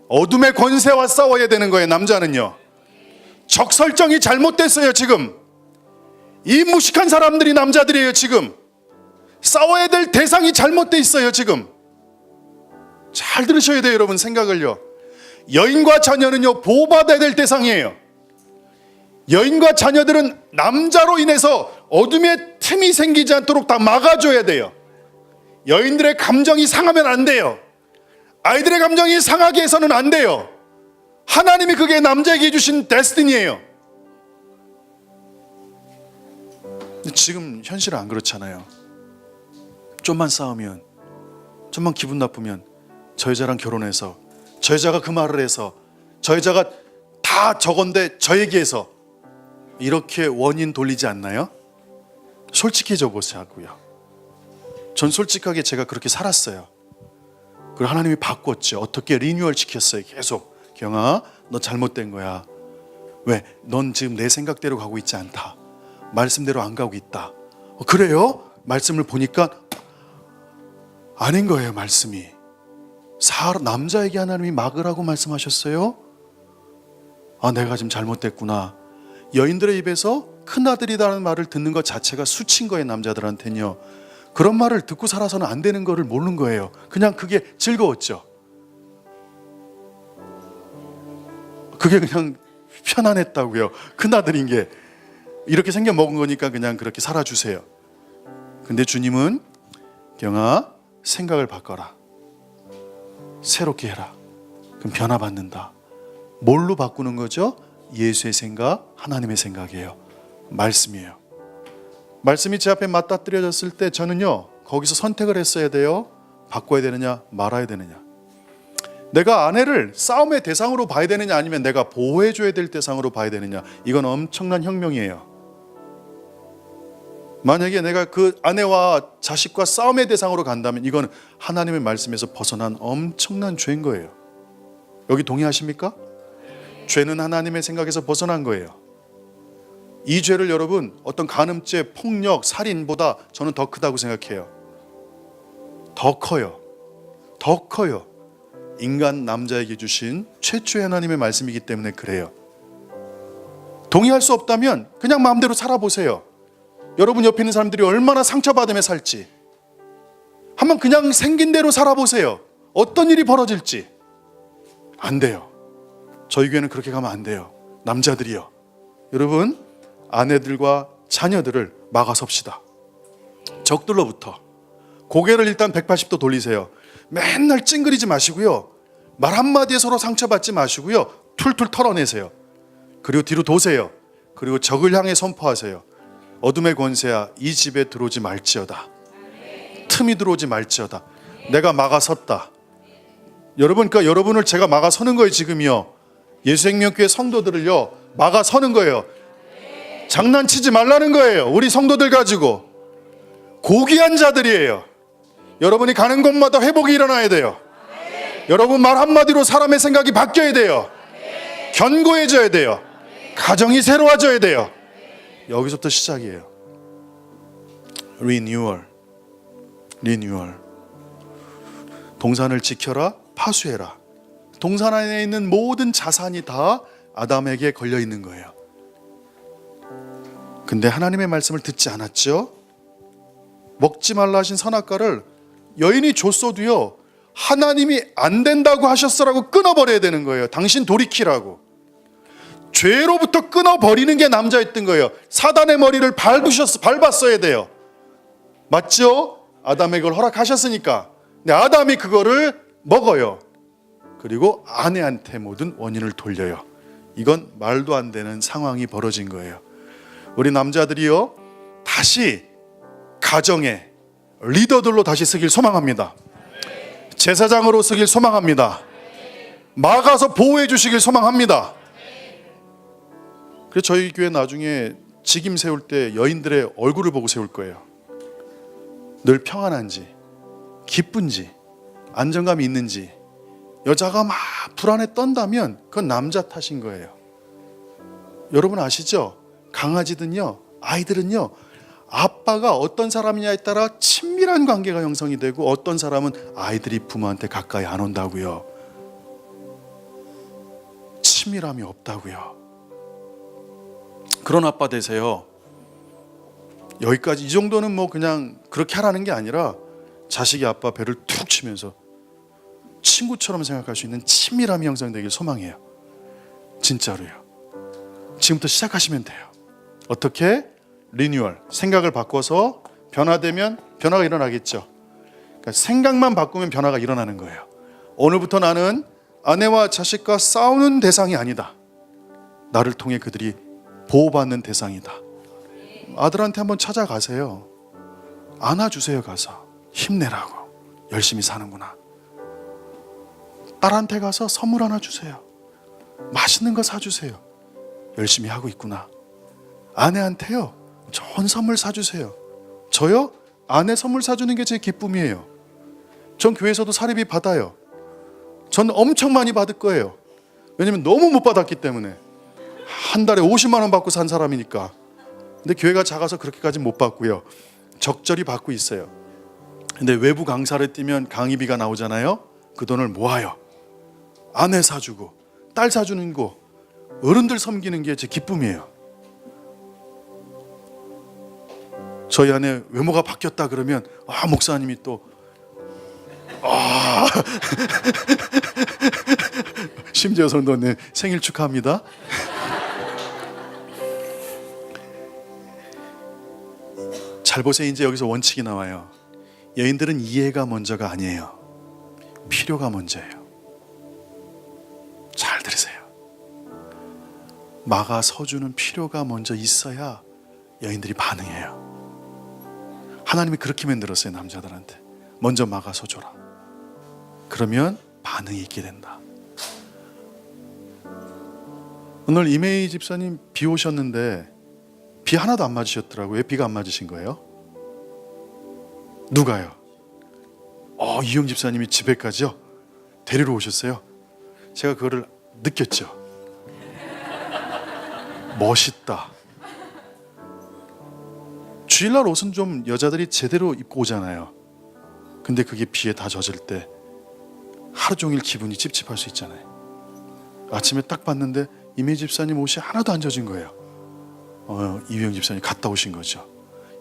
어둠의 권세와 싸워야 되는 거예요. 남자는요, 적 설정이 잘못됐어요. 지금 이 무식한 사람들이 남자들이에요. 지금 싸워야 될 대상이 잘못돼 있어요. 지금 잘 들으셔야 돼요. 여러분 생각을요. 여인과 자녀는요, 보호받아야 될 대상이에요. 여인과 자녀들은 남자로 인해서 어둠의 틈이 생기지 않도록 다 막아줘야 돼요. 여인들의 감정이 상하면 안 돼요. 아이들의 감정이 상하게 해서는 안 돼요. 하나님이 그게 남자에게 주신 데스티니예요. 지금 현실은 안 그렇잖아요. 좀만 싸우면, 좀만 기분 나쁘면 저 여자랑 결혼해서, 저 여자가 그 말을 해서, 저 여자가 다 저건데 저 얘기해서, 이렇게 원인 돌리지 않나요? 솔직해져 보자고요. 전 솔직하게 제가 그렇게 살았어요. 그걸 하나님이 바꿨죠. 어떻게 리뉴얼 시켰어요. 계속. 경아, 너 잘못된 거야. 왜? 넌 지금 내 생각대로 가고 있지 않다. 말씀대로 안 가고 있다. 그래요? 말씀을 보니까 아닌 거예요. 말씀이 남자에게 하나님이 막으라고 말씀하셨어요. 아, 내가 지금 잘못됐구나. 여인들의 입에서 큰아들이라는 말을 듣는 것 자체가 수치인 거예요. 남자들한테는요. 그런 말을 듣고 살아서는 안 되는 거를 모르는 거예요. 그냥 그게 즐거웠죠. 그게 그냥 편안했다고요. 큰아들인 게 이렇게 생겨 먹은 거니까 그냥 그렇게 살아주세요. 근데 주님은 경아, 생각을 바꿔라. 새롭게 해라. 그럼 변화받는다. 뭘로 바꾸는 거죠? 예수의 생각, 하나님의 생각이에요. 말씀이에요. 말씀이 제 앞에 맞닥뜨려졌을 때 저는요, 거기서 선택을 했어야 돼요. 바꿔야 되느냐, 말아야 되느냐. 내가 아내를 싸움의 대상으로 봐야 되느냐, 아니면 내가 보호해줘야 될 대상으로 봐야 되느냐. 이건 엄청난 혁명이에요. 만약에 내가 그 아내와 자식과 싸움의 대상으로 간다면 이건 하나님의 말씀에서 벗어난 엄청난 죄인 거예요. 여기 동의하십니까? 죄는 하나님의 생각에서 벗어난 거예요. 이 죄를 여러분 어떤 간음죄, 폭력, 살인보다 저는 더 크다고 생각해요. 더 커요. 더 커요. 인간 남자에게 주신 최초의 하나님의 말씀이기 때문에 그래요. 동의할 수 없다면 그냥 마음대로 살아보세요. 여러분 옆에 있는 사람들이 얼마나 상처받으며 살지 한번 그냥 생긴 대로 살아보세요. 어떤 일이 벌어질지. 안 돼요. 저희 교회는 그렇게 가면 안 돼요. 남자들이요. 여러분, 아내들과 자녀들을 막아섭시다. 적들로부터. 고개를 일단 180도 돌리세요. 맨날 찡그리지 마시고요. 말 한마디에 서로 상처받지 마시고요. 툴툴 털어내세요. 그리고 뒤로 도세요. 그리고 적을 향해 선포하세요. 어둠의 권세야, 이 집에 들어오지 말지어다. 틈이 들어오지 말지어다. 내가 막아섰다. 여러분, 그러니까 여러분을 제가 막아서는 거예요. 지금이요. 예수생명교회 성도들을요 막아서는 거예요. 장난치지 말라는 거예요. 우리 성도들 가지고. 고귀한 자들이에요. 여러분이 가는 곳마다 회복이 일어나야 돼요. 여러분 말 한마디로 사람의 생각이 바뀌어야 돼요. 견고해져야 돼요. 가정이 새로워져야 돼요. 여기서부터 시작이에요. 리뉴얼. 동산을 지켜라, 파수해라. 동산 안에 있는 모든 자산이 다 아담에게 걸려 있는 거예요. 근데 하나님의 말씀을 듣지 않았죠. 먹지 말라 하신 선악과를 여인이 줬어도요, 하나님이 안 된다고 하셨어라고 끊어버려야 되는 거예요. 당신 돌이키라고. 죄로부터 끊어버리는 게 남자였던 거예요. 사단의 머리를 밟았어야 돼요. 맞죠? 아담에게 그걸 허락하셨으니까. 근데 아담이 그거를 먹어요. 그리고 아내한테 모든 원인을 돌려요. 이건 말도 안 되는 상황이 벌어진 거예요. 우리 남자들이요, 다시 가정의 리더들로 다시 서길 소망합니다. 제사장으로 서길 소망합니다. 막아서 보호해 주시길 소망합니다. 그래서 저희 교회 나중에 직임 세울 때 여인들의 얼굴을 보고 세울 거예요. 늘 평안한지, 기쁜지, 안정감이 있는지. 여자가 막 불안에 떤다면 그건 남자 탓인 거예요. 여러분 아시죠? 강아지든요, 아이들은요, 아빠가 어떤 사람이냐에 따라 친밀한 관계가 형성이 되고, 어떤 사람은 아이들이 부모한테 가까이 안 온다고요. 친밀함이 없다고요. 그런 아빠 되세요. 여기까지, 이 정도는 뭐 그냥 그렇게 하라는 게 아니라 자식이 아빠 배를 툭 치면서 친구처럼 생각할 수 있는 친밀함이 형성되길 소망해요. 진짜로요. 지금부터 시작하시면 돼요. 어떻게? 리뉴얼. 생각을 바꿔서 변화되면 변화가 일어나겠죠. 그러니까 생각만 바꾸면 변화가 일어나는 거예요. 오늘부터 나는 아내와 자식과 싸우는 대상이 아니다. 나를 통해 그들이 보호받는 대상이다. 아들한테 한번 찾아가세요. 안아주세요. 가서 힘내라고. 열심히 사는구나. 딸한테 가서 선물 하나 주세요. 맛있는 거 사주세요. 열심히 하고 있구나. 아내한테요, 좋은 선물 사주세요. 저요? 아내 선물 사주는 게 제 기쁨이에요. 전 교회에서도 사례비 받아요. 전 엄청 많이 받을 거예요. 왜냐면 너무 못 받았기 때문에. 한 달에 50만 원 받고 산 사람이니까. 근데 교회가 작아서 그렇게까지 못 받고요. 적절히 받고 있어요. 근데 외부 강사를 뛰면 강의비가 나오잖아요. 그 돈을 모아요. 아내 사주고 딸 사주는 거, 어른들 섬기는 게 제 기쁨이에요. 저희 아내 외모가 바뀌었다 그러면 목사님이 또 심지어 성도님 생일 축하합니다. 잘 보세요. 이제 여기서 원칙이 나와요. 여인들은 이해가 먼저가 아니에요. 필요가 먼저예요. 잘 들으세요. 막아 서주는 필요가 먼저 있어야 여인들이 반응해요. 하나님이 그렇게 만들었어요. 남자들한테 먼저 막아 서줘라. 그러면 반응이 있게 된다. 오늘 이메이 집사님 비 오셨는데 비 하나도 안 맞으셨더라고요. 왜 비가 안 맞으신 거예요? 누가요? 이영 집사님이 집에까지요? 데리러 오셨어요? 제가 그거를 느꼈죠. 멋있다. 주일날 옷은 좀 여자들이 제대로 입고 오잖아요. 근데 그게 비에 다 젖을 때 하루 종일 기분이 찝찝할 수 있잖아요. 아침에 딱 봤는데 이미 집사님 옷이 하나도 안 젖은 거예요. 이휘영 집사님 갔다 오신 거죠.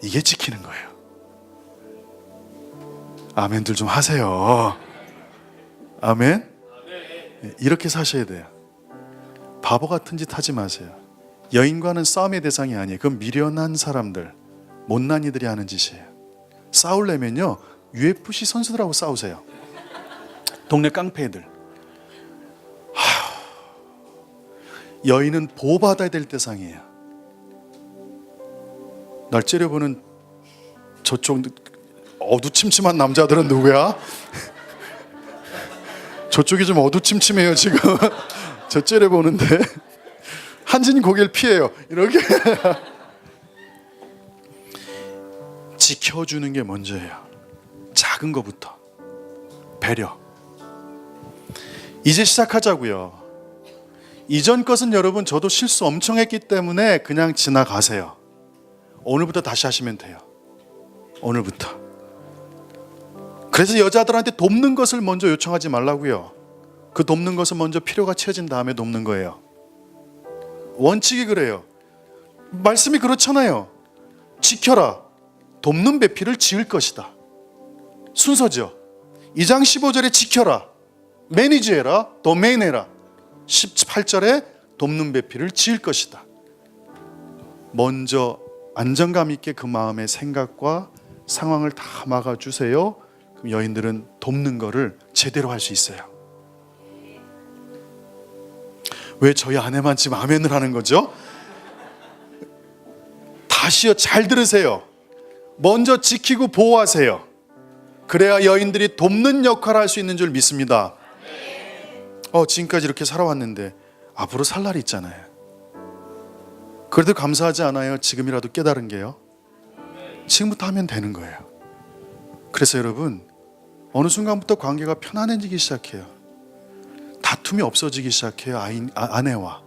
이게 지키는 거예요. 아멘들 좀 하세요. 아멘. 이렇게 사셔야 돼요. 바보 같은 짓 하지 마세요. 여인과는 싸움의 대상이 아니에요. 그건 미련한 사람들, 못난이들이 하는 짓이에요. 싸우려면요 UFC 선수들하고 싸우세요. 동네 깡패들. 여인은 보호받아야 될 대상이에요. 날 째려보는 저쪽 어두침침한 남자들은 누구야? 저쪽이 좀 어두침침해요 지금. 저 째려보는데 한진 고개를 피해요. 이렇게 지켜주는 게 먼저예요. 작은 거부터. 배려. 이제 시작하자고요. 이전 것은 여러분 저도 실수 엄청 했기 때문에 그냥 지나가세요. 오늘부터 다시 하시면 돼요. 오늘부터. 그래서 여자들한테 돕는 것을 먼저 요청하지 말라고요. 그 돕는 것은 먼저 필요가 채워진 다음에 돕는 거예요. 원칙이 그래요. 말씀이 그렇잖아요. 지켜라. 돕는 배필을 지을 것이다. 순서죠. 2장 15절에 지켜라. 매니지해라. 도메인해라. 18절에 돕는 배필을 지을 것이다. 먼저 안정감 있게 그 마음의 생각과 상황을 다 막아주세요. 그럼 여인들은 돕는 거를 제대로 할 수 있어요. 왜 저희 아내만 지금 아멘을 하는 거죠? 다시요, 잘 들으세요. 먼저 지키고 보호하세요. 그래야 여인들이 돕는 역할을 할 수 있는 줄 믿습니다. 지금까지 이렇게 살아왔는데 앞으로 살 날이 있잖아요. 그래도 감사하지 않아요? 지금이라도 깨달은 게요. 지금부터 하면 되는 거예요. 그래서 여러분 어느 순간부터 관계가 편안해지기 시작해요. 다툼이 없어지기 시작해요. 아내와.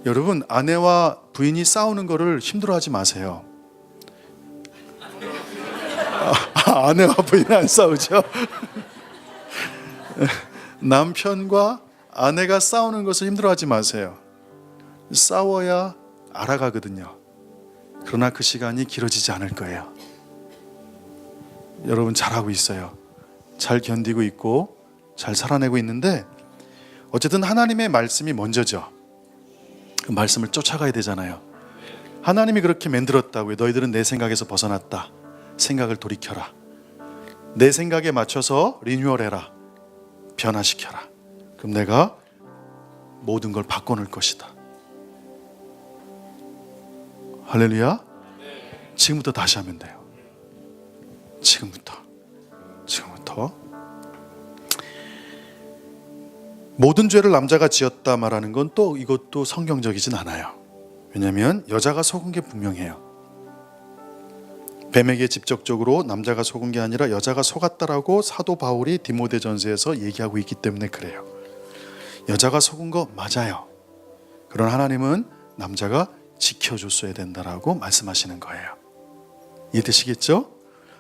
여러분 아내와 부인이 싸우는 거를 힘들어하지 마세요. 아내와 부인은 안 싸우죠. 남편과 아내가 싸우는 것을 힘들어하지 마세요. 싸워야 알아가거든요. 그러나 그 시간이 길어지지 않을 거예요. 여러분 잘하고 있어요. 잘 견디고 있고 잘 살아내고 있는데 어쨌든 하나님의 말씀이 먼저죠. 그 말씀을 쫓아가야 되잖아요. 하나님이 그렇게 만들었다고요. 너희들은 내 생각에서 벗어났다. 생각을 돌이켜라. 내 생각에 맞춰서 리뉴얼해라. 변화시켜라. 그럼 내가 모든 걸 바꿔놓을 것이다. 할렐루야. 지금부터 다시 하면 돼요. 지금부터 모든 죄를 남자가 지었다 말하는 건 또 이것도 성경적이진 않아요. 왜냐하면 여자가 속은 게 분명해요. 뱀에게 직접적으로 남자가 속은 게 아니라 여자가 속았다라고 사도 바울이 디모데전서에서 얘기하고 있기 때문에 그래요. 여자가 속은 거 맞아요. 그러나 하나님은 남자가 지켜줬어야 된다라고 말씀하시는 거예요. 이해되시겠죠?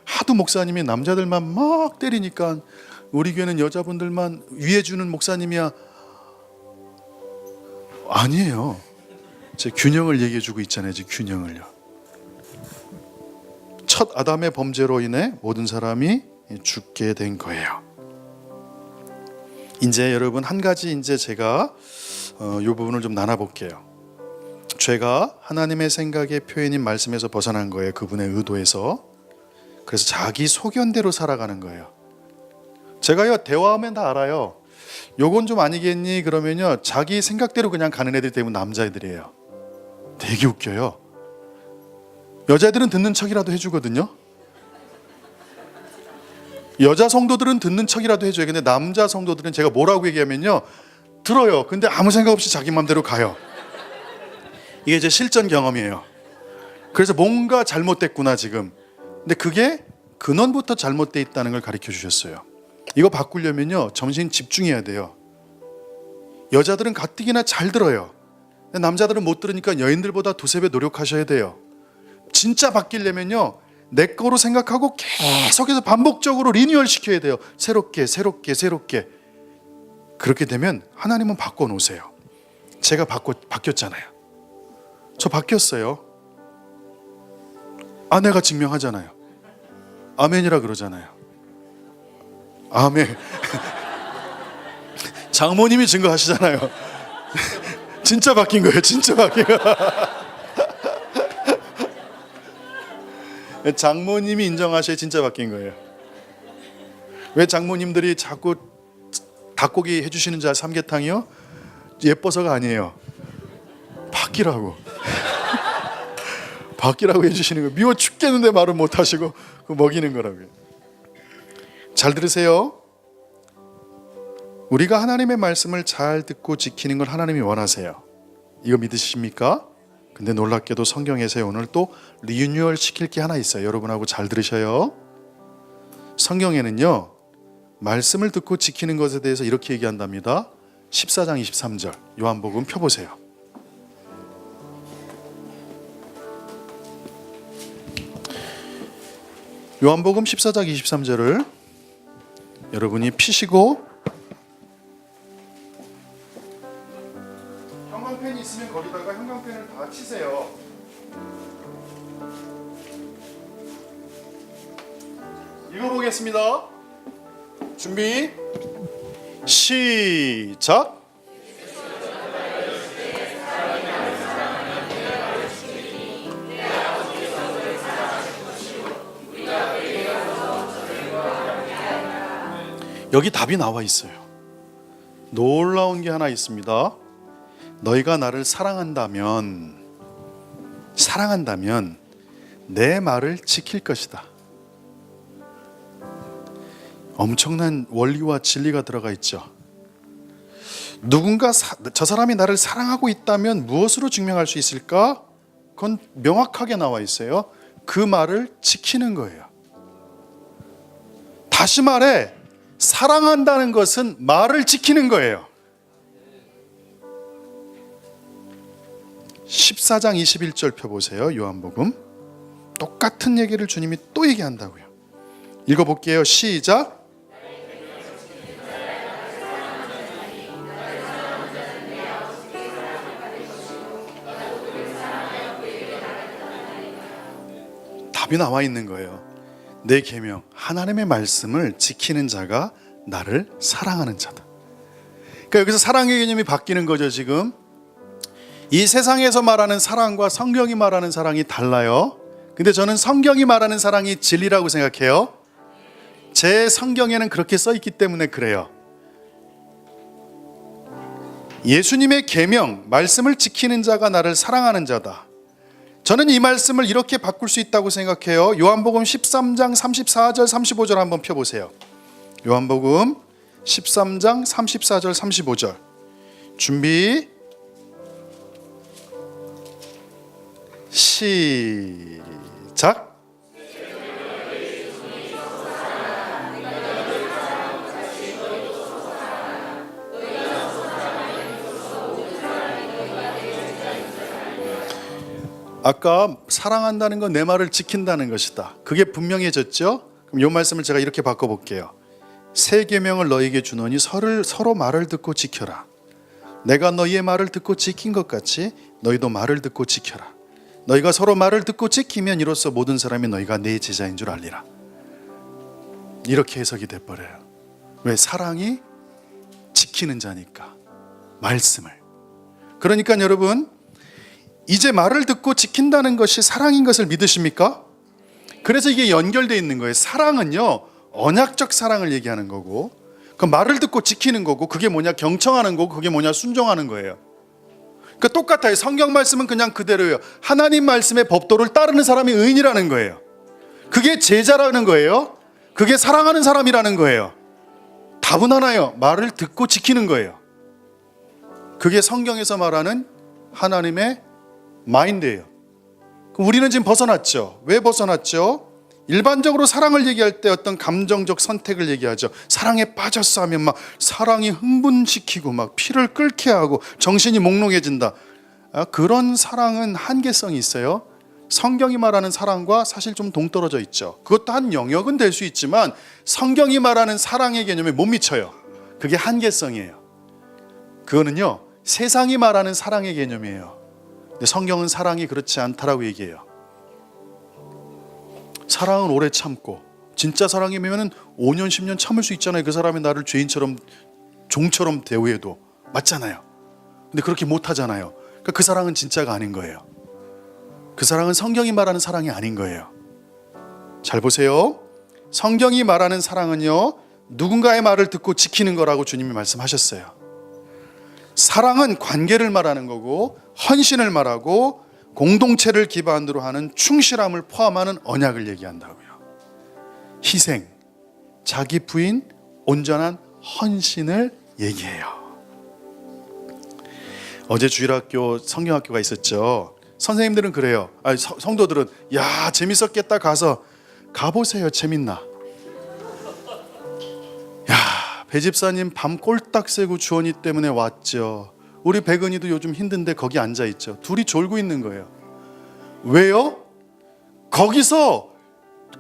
하도 목사님이 남자들만 막 때리니까 우리 교회는 여자분들만 위해주는 목사님이야. 아니에요. 제 균형을 얘기해주고 있잖아요. 제 균형을요. 첫 아담의 범죄로 인해 모든 사람이 죽게 된 거예요. 이제 여러분 한 가지 이제 제가 이 부분을 좀 나눠볼게요. 죄가 하나님의 생각의 표현인 말씀에서 벗어난 거예요. 그분의 의도에서. 그래서 자기 소견대로 살아가는 거예요. 제가요 대화하면 다 알아요. 요건 좀 아니겠니? 그러면요 자기 생각대로 그냥 가는 애들 때문에 남자애들이에요. 되게 웃겨요. 여자애들은 듣는 척이라도 해주거든요. 여자 성도들은 듣는 척이라도 해줘요. 근데 남자 성도들은 제가 뭐라고 얘기하면요 들어요. 근데 아무 생각 없이 자기 맘대로 가요. 이게 제 실전 경험이에요. 그래서 뭔가 잘못됐구나 지금. 근데 그게 근원부터 잘못돼 있다는 걸 가르쳐 주셨어요. 이거 바꾸려면요 정신 집중해야 돼요. 여자들은 가뜩이나 잘 들어요. 근데 남자들은 못 들으니까 여인들보다 두세 배 노력하셔야 돼요. 진짜 바뀌려면요 내 거로 생각하고 계속해서 반복적으로 리뉴얼 시켜야 돼요. 새롭게. 그렇게 되면 하나님은 바꿔놓으세요. 제가 바뀌었잖아요. 저 바뀌었어요. 아내가 증명하잖아요. 아멘이라 그러잖아요. 아멘. 장모님이 증거하시잖아요. 진짜 바뀐 거예요. 진짜 바뀐 거예요. 장모님이 인정하셔야 진짜 바뀐 거예요. 왜 장모님들이 자꾸 닭고기 해주시는 줄 삼계탕이요? 예뻐서가 아니에요. 바뀌라고. 바뀌라고 해주시는 거예요. 미워 죽겠는데 말을 못하시고 먹이는 거라고요. 잘 들으세요. 우리가 하나님의 말씀을 잘 듣고 지키는 걸 하나님이 원하세요. 이거 믿으십니까? 근데 놀랍게도 성경에서 오늘 또 리뉴얼 시킬 게 하나 있어요. 여러분하고 잘 들으셔요. 성경에는요 말씀을 듣고 지키는 것에 대해서 이렇게 얘기한답니다. 14장 23절 요한복음 펴보세요. 요한복음 14장 23절을 여러분이 피시고 형광펜이 있으면 거기다가 형광펜을 다 치세요. 읽어보겠습니다. 준비 시작. 여기 답이 나와 있어요. 놀라운 게 하나 있습니다. 너희가 나를 사랑한다면 내 말을 지킬 것이다. 엄청난 원리와 진리가 들어가 있죠. 누군가 저 사람이 나를 사랑하고 있다면 무엇으로 증명할 수 있을까? 그건 명확하게 나와 있어요. 그 말을 지키는 거예요. 다시 말해 사랑한다는 것은 말을 지키는 거예요. 14장 21절 펴보세요. 요한복음 똑같은 얘기를 주님이 또 얘기한다고요. 읽어볼게요. 시작. 답이 나와 있는 거예요. 내 계명 하나님의 말씀을 지키는 자가 나를 사랑하는 자다. 그러니까 여기서 사랑의 개념이 바뀌는 거죠. 지금 이 세상에서 말하는 사랑과 성경이 말하는 사랑이 달라요. 근데 저는 성경이 말하는 사랑이 진리라고 생각해요. 제 성경에는 그렇게 써 있기 때문에 그래요. 예수님의 계명 말씀을 지키는 자가 나를 사랑하는 자다. 저는 이 말씀을 이렇게 바꿀 수 있다고 생각해요. 요한복음 13장 34절 35절 한번 펴보세요. 요한복음 13장 34절 35절 준비 시작. 아까 사랑한다는 건 내 말을 지킨다는 것이다. 그게 분명해졌죠? 그럼 이 말씀을 제가 이렇게 바꿔볼게요. 새 계명을 너희에게 주노니 서로 말을 듣고 지켜라. 내가 너희의 말을 듣고 지킨 것 같이 너희도 말을 듣고 지켜라. 너희가 서로 말을 듣고 지키면 이로써 모든 사람이 너희가 내 제자인 줄 알리라. 이렇게 해석이 돼버려요. 왜? 사랑이 지키는 자니까. 말씀을. 그러니까 여러분, 이제 말을 듣고 지킨다는 것이 사랑인 것을 믿으십니까? 그래서 이게 연결되어 있는 거예요. 사랑은요, 언약적 사랑을 얘기하는 거고, 그 말을 듣고 지키는 거고, 그게 뭐냐? 경청하는 거고, 그게 뭐냐? 순종하는 거예요. 그러니까 똑같아요. 성경 말씀은 그냥 그대로예요. 하나님 말씀의 법도를 따르는 사람이 의인이라는 거예요. 그게 제자라는 거예요. 그게 사랑하는 사람이라는 거예요. 답은 하나예요. 말을 듣고 지키는 거예요. 그게 성경에서 말하는 하나님의 마인드예요. 우리는 지금 벗어났죠. 왜 벗어났죠? 일반적으로 사랑을 얘기할 때 어떤 감정적 선택을 얘기하죠. 사랑에 빠졌어 하면 막 사랑이 흥분시키고 막 피를 끓게 하고 정신이 몽롱해진다. 그런 사랑은 한계성이 있어요. 성경이 말하는 사랑과 사실 좀 동떨어져 있죠. 그것도 한 영역은 될 수 있지만 성경이 말하는 사랑의 개념에 못 미쳐요. 그게 한계성이에요. 그거는요, 세상이 말하는 사랑의 개념이에요. 근데 성경은 사랑이 그렇지 않다라고 얘기해요. 사랑은 오래 참고, 진짜 사랑이면 5년 10년 참을 수 있잖아요. 그 사람이 나를 죄인처럼 종처럼 대우해도. 맞잖아요. 근데 그렇게 못하잖아요. 그러니까 그 사랑은 진짜가 아닌 거예요. 그 사랑은 성경이 말하는 사랑이 아닌 거예요. 잘 보세요. 성경이 말하는 사랑은요, 누군가의 말을 듣고 지키는 거라고 주님이 말씀하셨어요. 사랑은 관계를 말하는 거고, 헌신을 말하고, 공동체를 기반으로 하는 충실함을 포함하는 언약을 얘기한다고요. 희생, 자기 부인, 온전한 헌신을 얘기해요. 어제 주일학교 성경학교가 있었죠. 선생님들은 그래요. 성도들은 야, 재밌었겠다. 가보세요. 재밌나? 야, 배 집사님 밤 꼴딱 새고 주원이 때문에 왔죠. 우리 백은이도 요즘 힘든데 거기 앉아있죠. 둘이 졸고 있는 거예요. 왜요? 거기서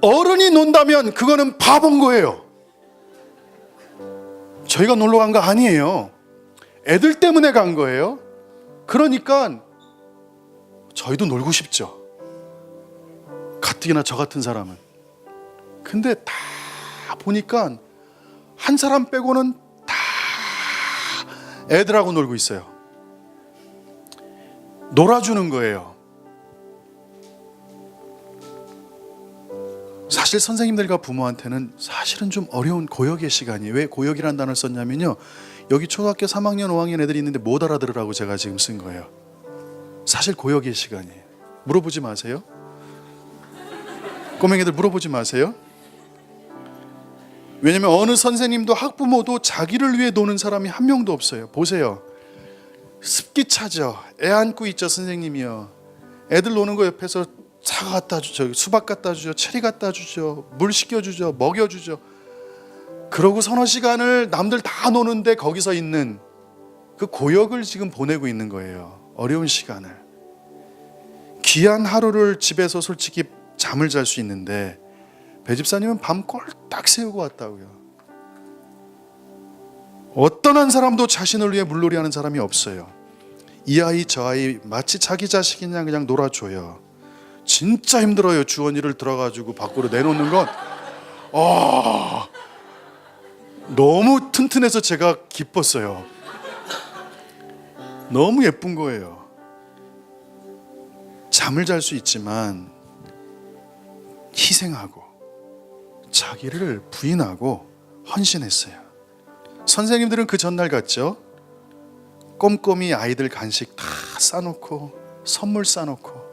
어른이 논다면 그거는 바본 거예요. 저희가 놀러 간 거 아니에요. 애들 때문에 간 거예요. 그러니까 저희도 놀고 싶죠. 가뜩이나 저 같은 사람은. 근데 다 보니까 한 사람 빼고는 다 애들하고 놀고 있어요. 놀아주는 거예요. 사실 선생님들과 부모한테는 사실은 좀 어려운 고역의 시간이에요. 왜 고역이라는 단어를 썼냐면요, 여기 초등학교 3학년 5학년 애들이 있는데 못 알아들으라고 제가 지금 쓴 거예요. 사실 고역의 시간이에요. 물어보지 마세요. 꼬맹이들 물어보지 마세요. 왜냐면 어느 선생님도 학부모도 자기를 위해 노는 사람이 한 명도 없어요. 보세요. 습기 차죠. 애 안고 있죠, 선생님이요. 애들 노는 거 옆에서 사과 갖다 주죠, 수박 갖다 주죠, 체리 갖다 주죠, 물 시켜주죠, 먹여주죠. 그러고 서너 시간을 남들 다 노는데 거기서 있는 그 고역을 지금 보내고 있는 거예요. 어려운 시간을. 귀한 하루를 집에서 솔직히 잠을 잘 수 있는데 배 집사님은 밤 꼴딱 새우고 왔다고요. 어떤 한 사람도 자신을 위해 물놀이 하는 사람이 없어요. 이 아이 저 아이 마치 자기 자식이냐 그냥 놀아줘요. 진짜 힘들어요. 주원이를 들어가지고 밖으로 내놓는 건 너무 튼튼해서 제가 기뻤어요. 너무 예쁜 거예요. 잠을 잘 수 있지만 희생하고 자기를 부인하고 헌신했어요. 선생님들은 그 전날 갔죠. 꼼꼼히 아이들 간식 다 싸놓고 선물 싸놓고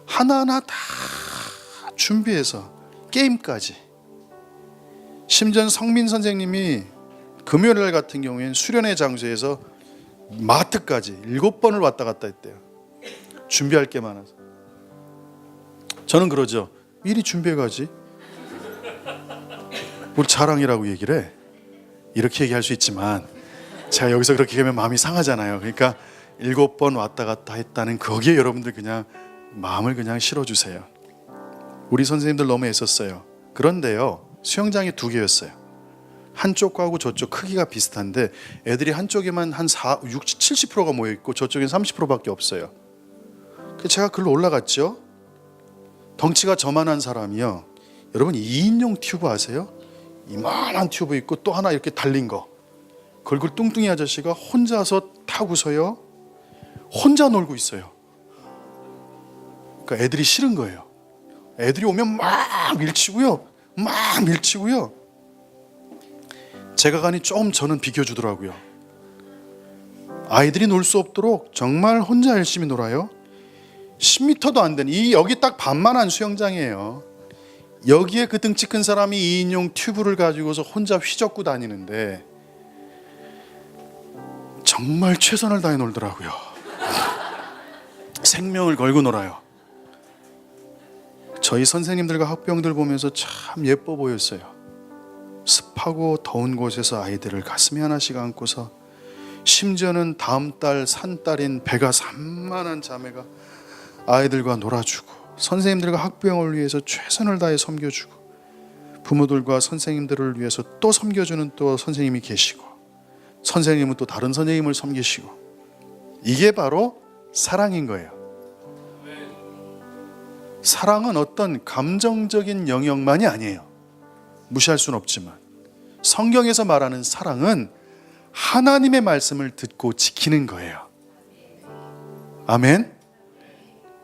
하나하나 다 준비해서 게임까지. 심지어 성민 선생님이 금요일 같은 경우에는 수련회 장소에서 마트까지 7번을 왔다 갔다 했대요. 준비할 게 많아서. 저는 그러죠. 미리 준비해 가지. 우리 자랑이라고 얘기를 해. 이렇게 얘기할 수 있지만 제가 여기서 그렇게 하면 마음이 상하잖아요. 그러니까 7번 왔다 갔다 했다는 거기에 여러분들 그냥 마음을 그냥 실어주세요. 우리 선생님들 너무 애썼어요. 그런데요, 수영장이 2개였어요. 한쪽 거하고 저쪽 크기가 비슷한데 애들이 한쪽에만 한 70%가 모여있고 저쪽엔 30%밖에 없어요. 제가 글로 올라갔죠. 덩치가 저만한 사람이요. 여러분 2인용 튜브 아세요? 이만한 튜브 있고 또 하나 이렇게 달린 거. 걸굴 뚱뚱이 아저씨가 혼자서 타고서요. 혼자 놀고 있어요. 그러니까 애들이 싫은 거예요. 애들이 오면 막 밀치고요. 제가 가니 좀 저는 비켜주더라고요. 아이들이 놀 수 없도록 정말 혼자 열심히 놀아요. 10m도 안 되는 여기 딱 반만한 수영장이에요. 여기에 그 등치 큰 사람이 2인용 튜브를 가지고서 혼자 휘젓고 다니는데 정말 최선을 다해 놀더라고요. 생명을 걸고 놀아요. 저희 선생님들과 학부형들 보면서 참 예뻐 보였어요. 습하고 더운 곳에서 아이들을 가슴에 하나씩 안고서, 심지어는 다음 달 산딸인 배가 산만한 자매가 아이들과 놀아주고, 선생님들과 학부형을 위해서 최선을 다해 섬겨주고, 부모들과 선생님들을 위해서 또 섬겨주는 또 선생님이 계시고, 선생님은 또 다른 선생님을 섬기시고, 이게 바로 사랑인 거예요. 사랑은 어떤 감정적인 영역만이 아니에요. 무시할 수는 없지만 성경에서 말하는 사랑은 하나님의 말씀을 듣고 지키는 거예요. 아멘.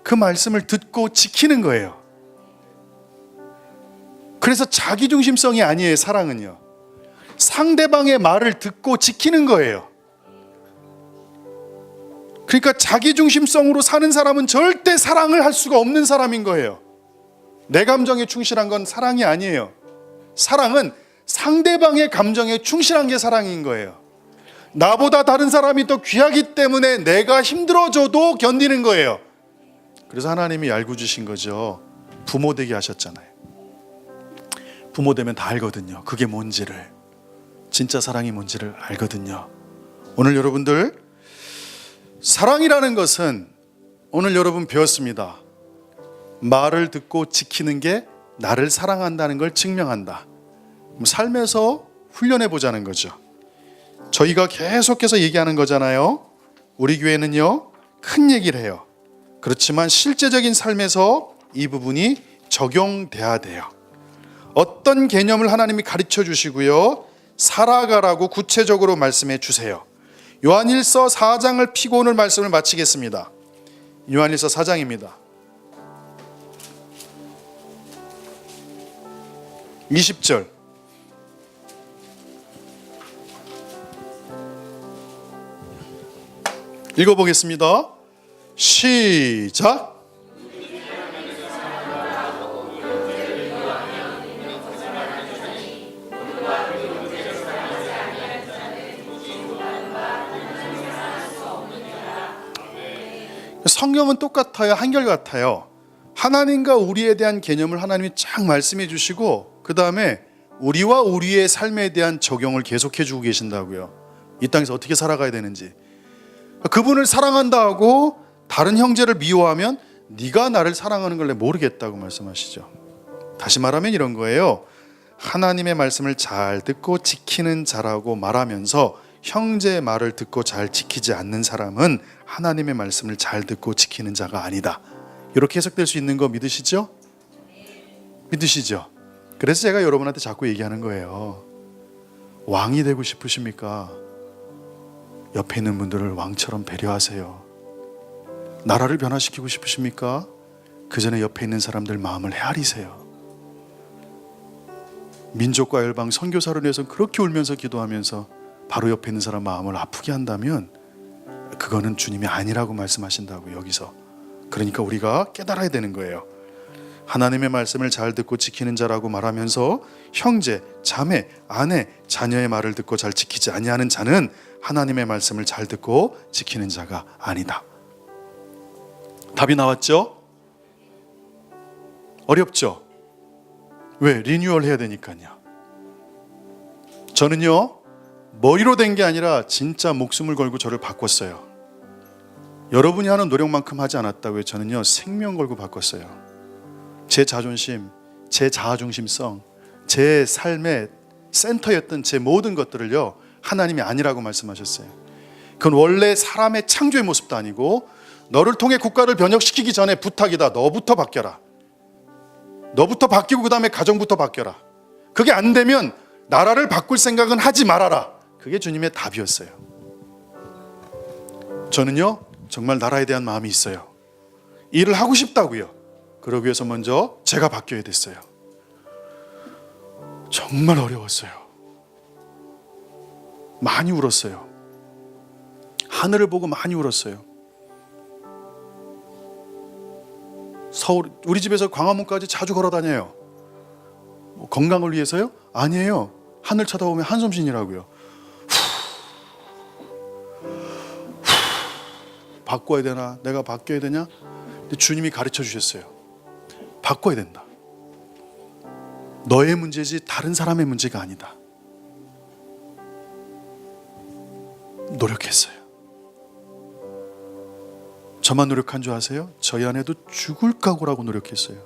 그 말씀을 듣고 지키는 거예요. 그래서 자기중심성이 아니에요. 사랑은요, 상대방의 말을 듣고 지키는 거예요. 그러니까 자기중심성으로 사는 사람은 절대 사랑을 할 수가 없는 사람인 거예요. 내 감정에 충실한 건 사랑이 아니에요. 사랑은 상대방의 감정에 충실한 게 사랑인 거예요. 나보다 다른 사람이 더 귀하기 때문에 내가 힘들어져도 견디는 거예요. 그래서 하나님이 얄구 주신 거죠. 부모 되게 하셨잖아요. 부모 되면 다 알거든요. 그게 뭔지를, 진짜 사랑이 뭔지를 알거든요. 오늘 여러분들, 사랑이라는 것은 오늘 여러분 배웠습니다. 말을 듣고 지키는 게 나를 사랑한다는 걸 증명한다. 삶에서 훈련해 보자는 거죠. 저희가 계속해서 얘기하는 거잖아요. 우리 교회는요, 큰 얘기를 해요. 그렇지만 실제적인 삶에서 이 부분이 적용돼야 돼요. 어떤 개념을 하나님이 가르쳐 주시고요, 살아가라고 구체적으로 말씀해 주세요. 요한일서 4장을 피고 오늘 말씀을 마치겠습니다. 요한일서 4장입니다. 20절. 읽어보겠습니다. 시작. 성경은 똑같아요. 한결같아요. 하나님과 우리에 대한 개념을 하나님이 쫙 말씀해 주시고, 그 다음에 우리와 우리의 삶에 대한 적용을 계속해 주고 계신다고요. 이 땅에서 어떻게 살아가야 되는지. 그분을 사랑한다 하고 다른 형제를 미워하면 네가 나를 사랑하는 걸 모르겠다고 말씀하시죠. 다시 말하면 이런 거예요. 하나님의 말씀을 잘 듣고 지키는 자라고 말하면서 형제의 말을 듣고 잘 지키지 않는 사람은 하나님의 말씀을 잘 듣고 지키는 자가 아니다. 이렇게 해석될 수 있는 거 믿으시죠? 믿으시죠? 그래서 제가 여러분한테 자꾸 얘기하는 거예요. 왕이 되고 싶으십니까? 옆에 있는 분들을 왕처럼 배려하세요. 나라를 변화시키고 싶으십니까? 그 전에 옆에 있는 사람들 마음을 헤아리세요. 민족과 열방 선교사를 위해서 그렇게 울면서 기도하면서 바로 옆에 있는 사람 마음을 아프게 한다면 그거는 주님이 아니라고 말씀하신다고, 여기서. 그러니까 우리가 깨달아야 되는 거예요. 하나님의 말씀을 잘 듣고 지키는 자라고 말하면서 형제, 자매, 아내, 자녀의 말을 듣고 잘 지키지 아니하는 자는 하나님의 말씀을 잘 듣고 지키는 자가 아니다. 답이 나왔죠? 어렵죠? 왜? 리뉴얼 해야 되니까요. 저는요, 머리로 된 게 아니라 진짜 목숨을 걸고 저를 바꿨어요. 여러분이 하는 노력만큼 하지 않았다고요. 저는요, 생명 걸고 바꿨어요. 제 자존심, 제 자아중심성, 제 삶의 센터였던 제 모든 것들을요, 하나님이 아니라고 말씀하셨어요. 그건 원래 사람의 창조의 모습도 아니고 너를 통해 국가를 변혁시키기 전에 부탁이다. 너부터 바뀌어라. 너부터 바뀌고 그 다음에 가정부터 바뀌어라. 그게 안 되면 나라를 바꿀 생각은 하지 말아라. 그게 주님의 답이었어요. 저는요 정말 나라에 대한 마음이 있어요. 일을 하고 싶다고요. 그러기 위해서 먼저 제가 바뀌어야 됐어요. 정말 어려웠어요. 많이 울었어요. 하늘을 보고 많이 울었어요. 서울, 우리 집에서 광화문까지 자주 걸어 다녀요. 건강을 위해서요? 아니에요. 하늘 쳐다보면 한숨 쉬느라고요. 바꿔야 되나? 내가 바뀌어야 되냐? 근데 주님이 가르쳐 주셨어요. 바꿔야 된다. 너의 문제지 다른 사람의 문제가 아니다. 노력했어요. 저만 노력한 줄 아세요? 저희 아내도 죽을 각오라고 노력했어요.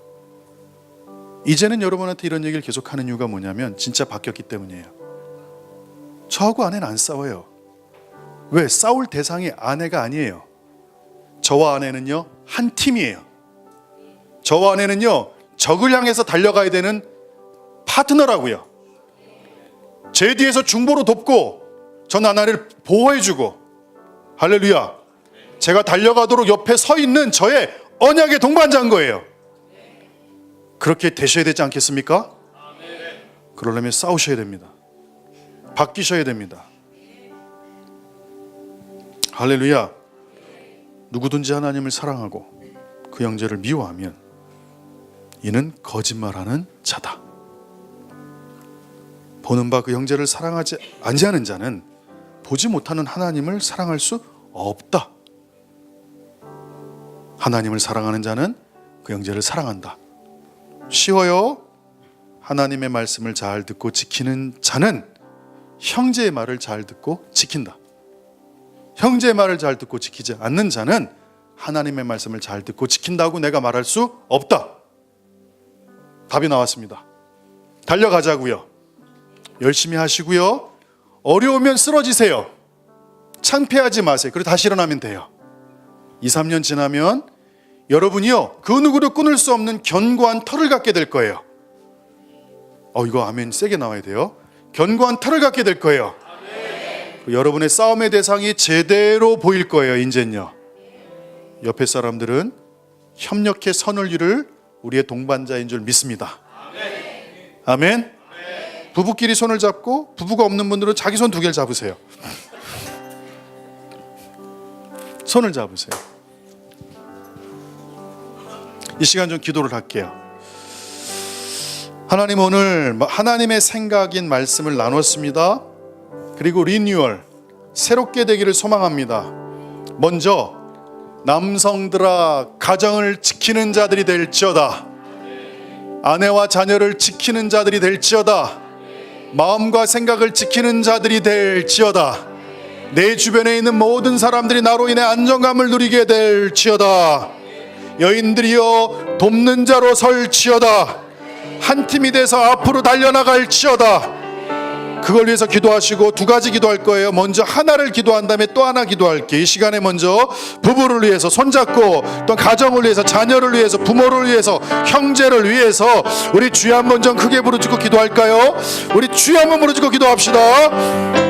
이제는 여러분한테 이런 얘기를 계속하는 이유가 뭐냐면 진짜 바뀌었기 때문이에요. 저하고 아내는 안 싸워요. 왜? 싸울 대상이 아내가 아니에요. 저와 아내는요 한 팀이에요. 저와 아내는요 적을 향해서 달려가야 되는 파트너라고요. 제 뒤에서 중보로 돕고 전 아내를 보호해주고, 할렐루야, 제가 달려가도록 옆에 서 있는 저의 언약의 동반자인 거예요. 그렇게 되셔야 되지 않겠습니까? 그러려면 싸우셔야 됩니다. 바뀌셔야 됩니다. 할렐루야. 누구든지 하나님을 사랑하고 그 형제를 미워하면 이는 거짓말하는 자다. 보는 바 그 형제를 사랑하지 아니하는 자는 보지 못하는 하나님을 사랑할 수 없다. 하나님을 사랑하는 자는 그 형제를 사랑한다. 쉬워요. 하나님의 말씀을 잘 듣고 지키는 자는 형제의 말을 잘 듣고 지킨다. 형제의 말을 잘 듣고 지키지 않는 자는 하나님의 말씀을 잘 듣고 지킨다고 내가 말할 수 없다. 답이 나왔습니다. 달려가자고요. 열심히 하시고요. 어려우면 쓰러지세요. 창피하지 마세요. 그리고 다시 일어나면 돼요. 2, 3년 지나면 여러분이요 그 누구도 끊을 수 없는 견고한 털을 갖게 될 거예요. 이거 아멘 세게 나와야 돼요. 견고한 털을 갖게 될 거예요. 여러분의 싸움의 대상이 제대로 보일 거예요. 이제는요. 옆에 사람들은 협력해 선을 이룰 우리의 동반자인 줄 믿습니다. 아멘. 부부끼리 손을 잡고, 부부가 없는 분들은 자기 손 2개를 잡으세요. 손을 잡으세요. 이 시간 좀 기도를 할게요. 하나님, 오늘 하나님의 생각인 말씀을 나눴습니다. 그리고 리뉴얼, 새롭게 되기를 소망합니다. 먼저 남성들아 가정을 지키는 자들이 될지어다. 아내와 자녀를 지키는 자들이 될지어다. 마음과 생각을 지키는 자들이 될지어다. 내 주변에 있는 모든 사람들이 나로 인해 안정감을 누리게 될지어다. 여인들이여 돕는 자로 설지어다. 한 팀이 돼서 앞으로 달려나갈지어다. 그걸 위해서 기도하시고 2가지 기도할 거예요. 먼저 하나를 기도한 다음에 또 하나 기도할게요. 이 시간에 먼저 부부를 위해서 손잡고, 또 가정을 위해서, 자녀를 위해서, 부모를 위해서, 형제를 위해서 우리 주여 한번 좀 크게 부르짖고 기도할까요? 우리 주여 한번 부르짖고 기도합시다.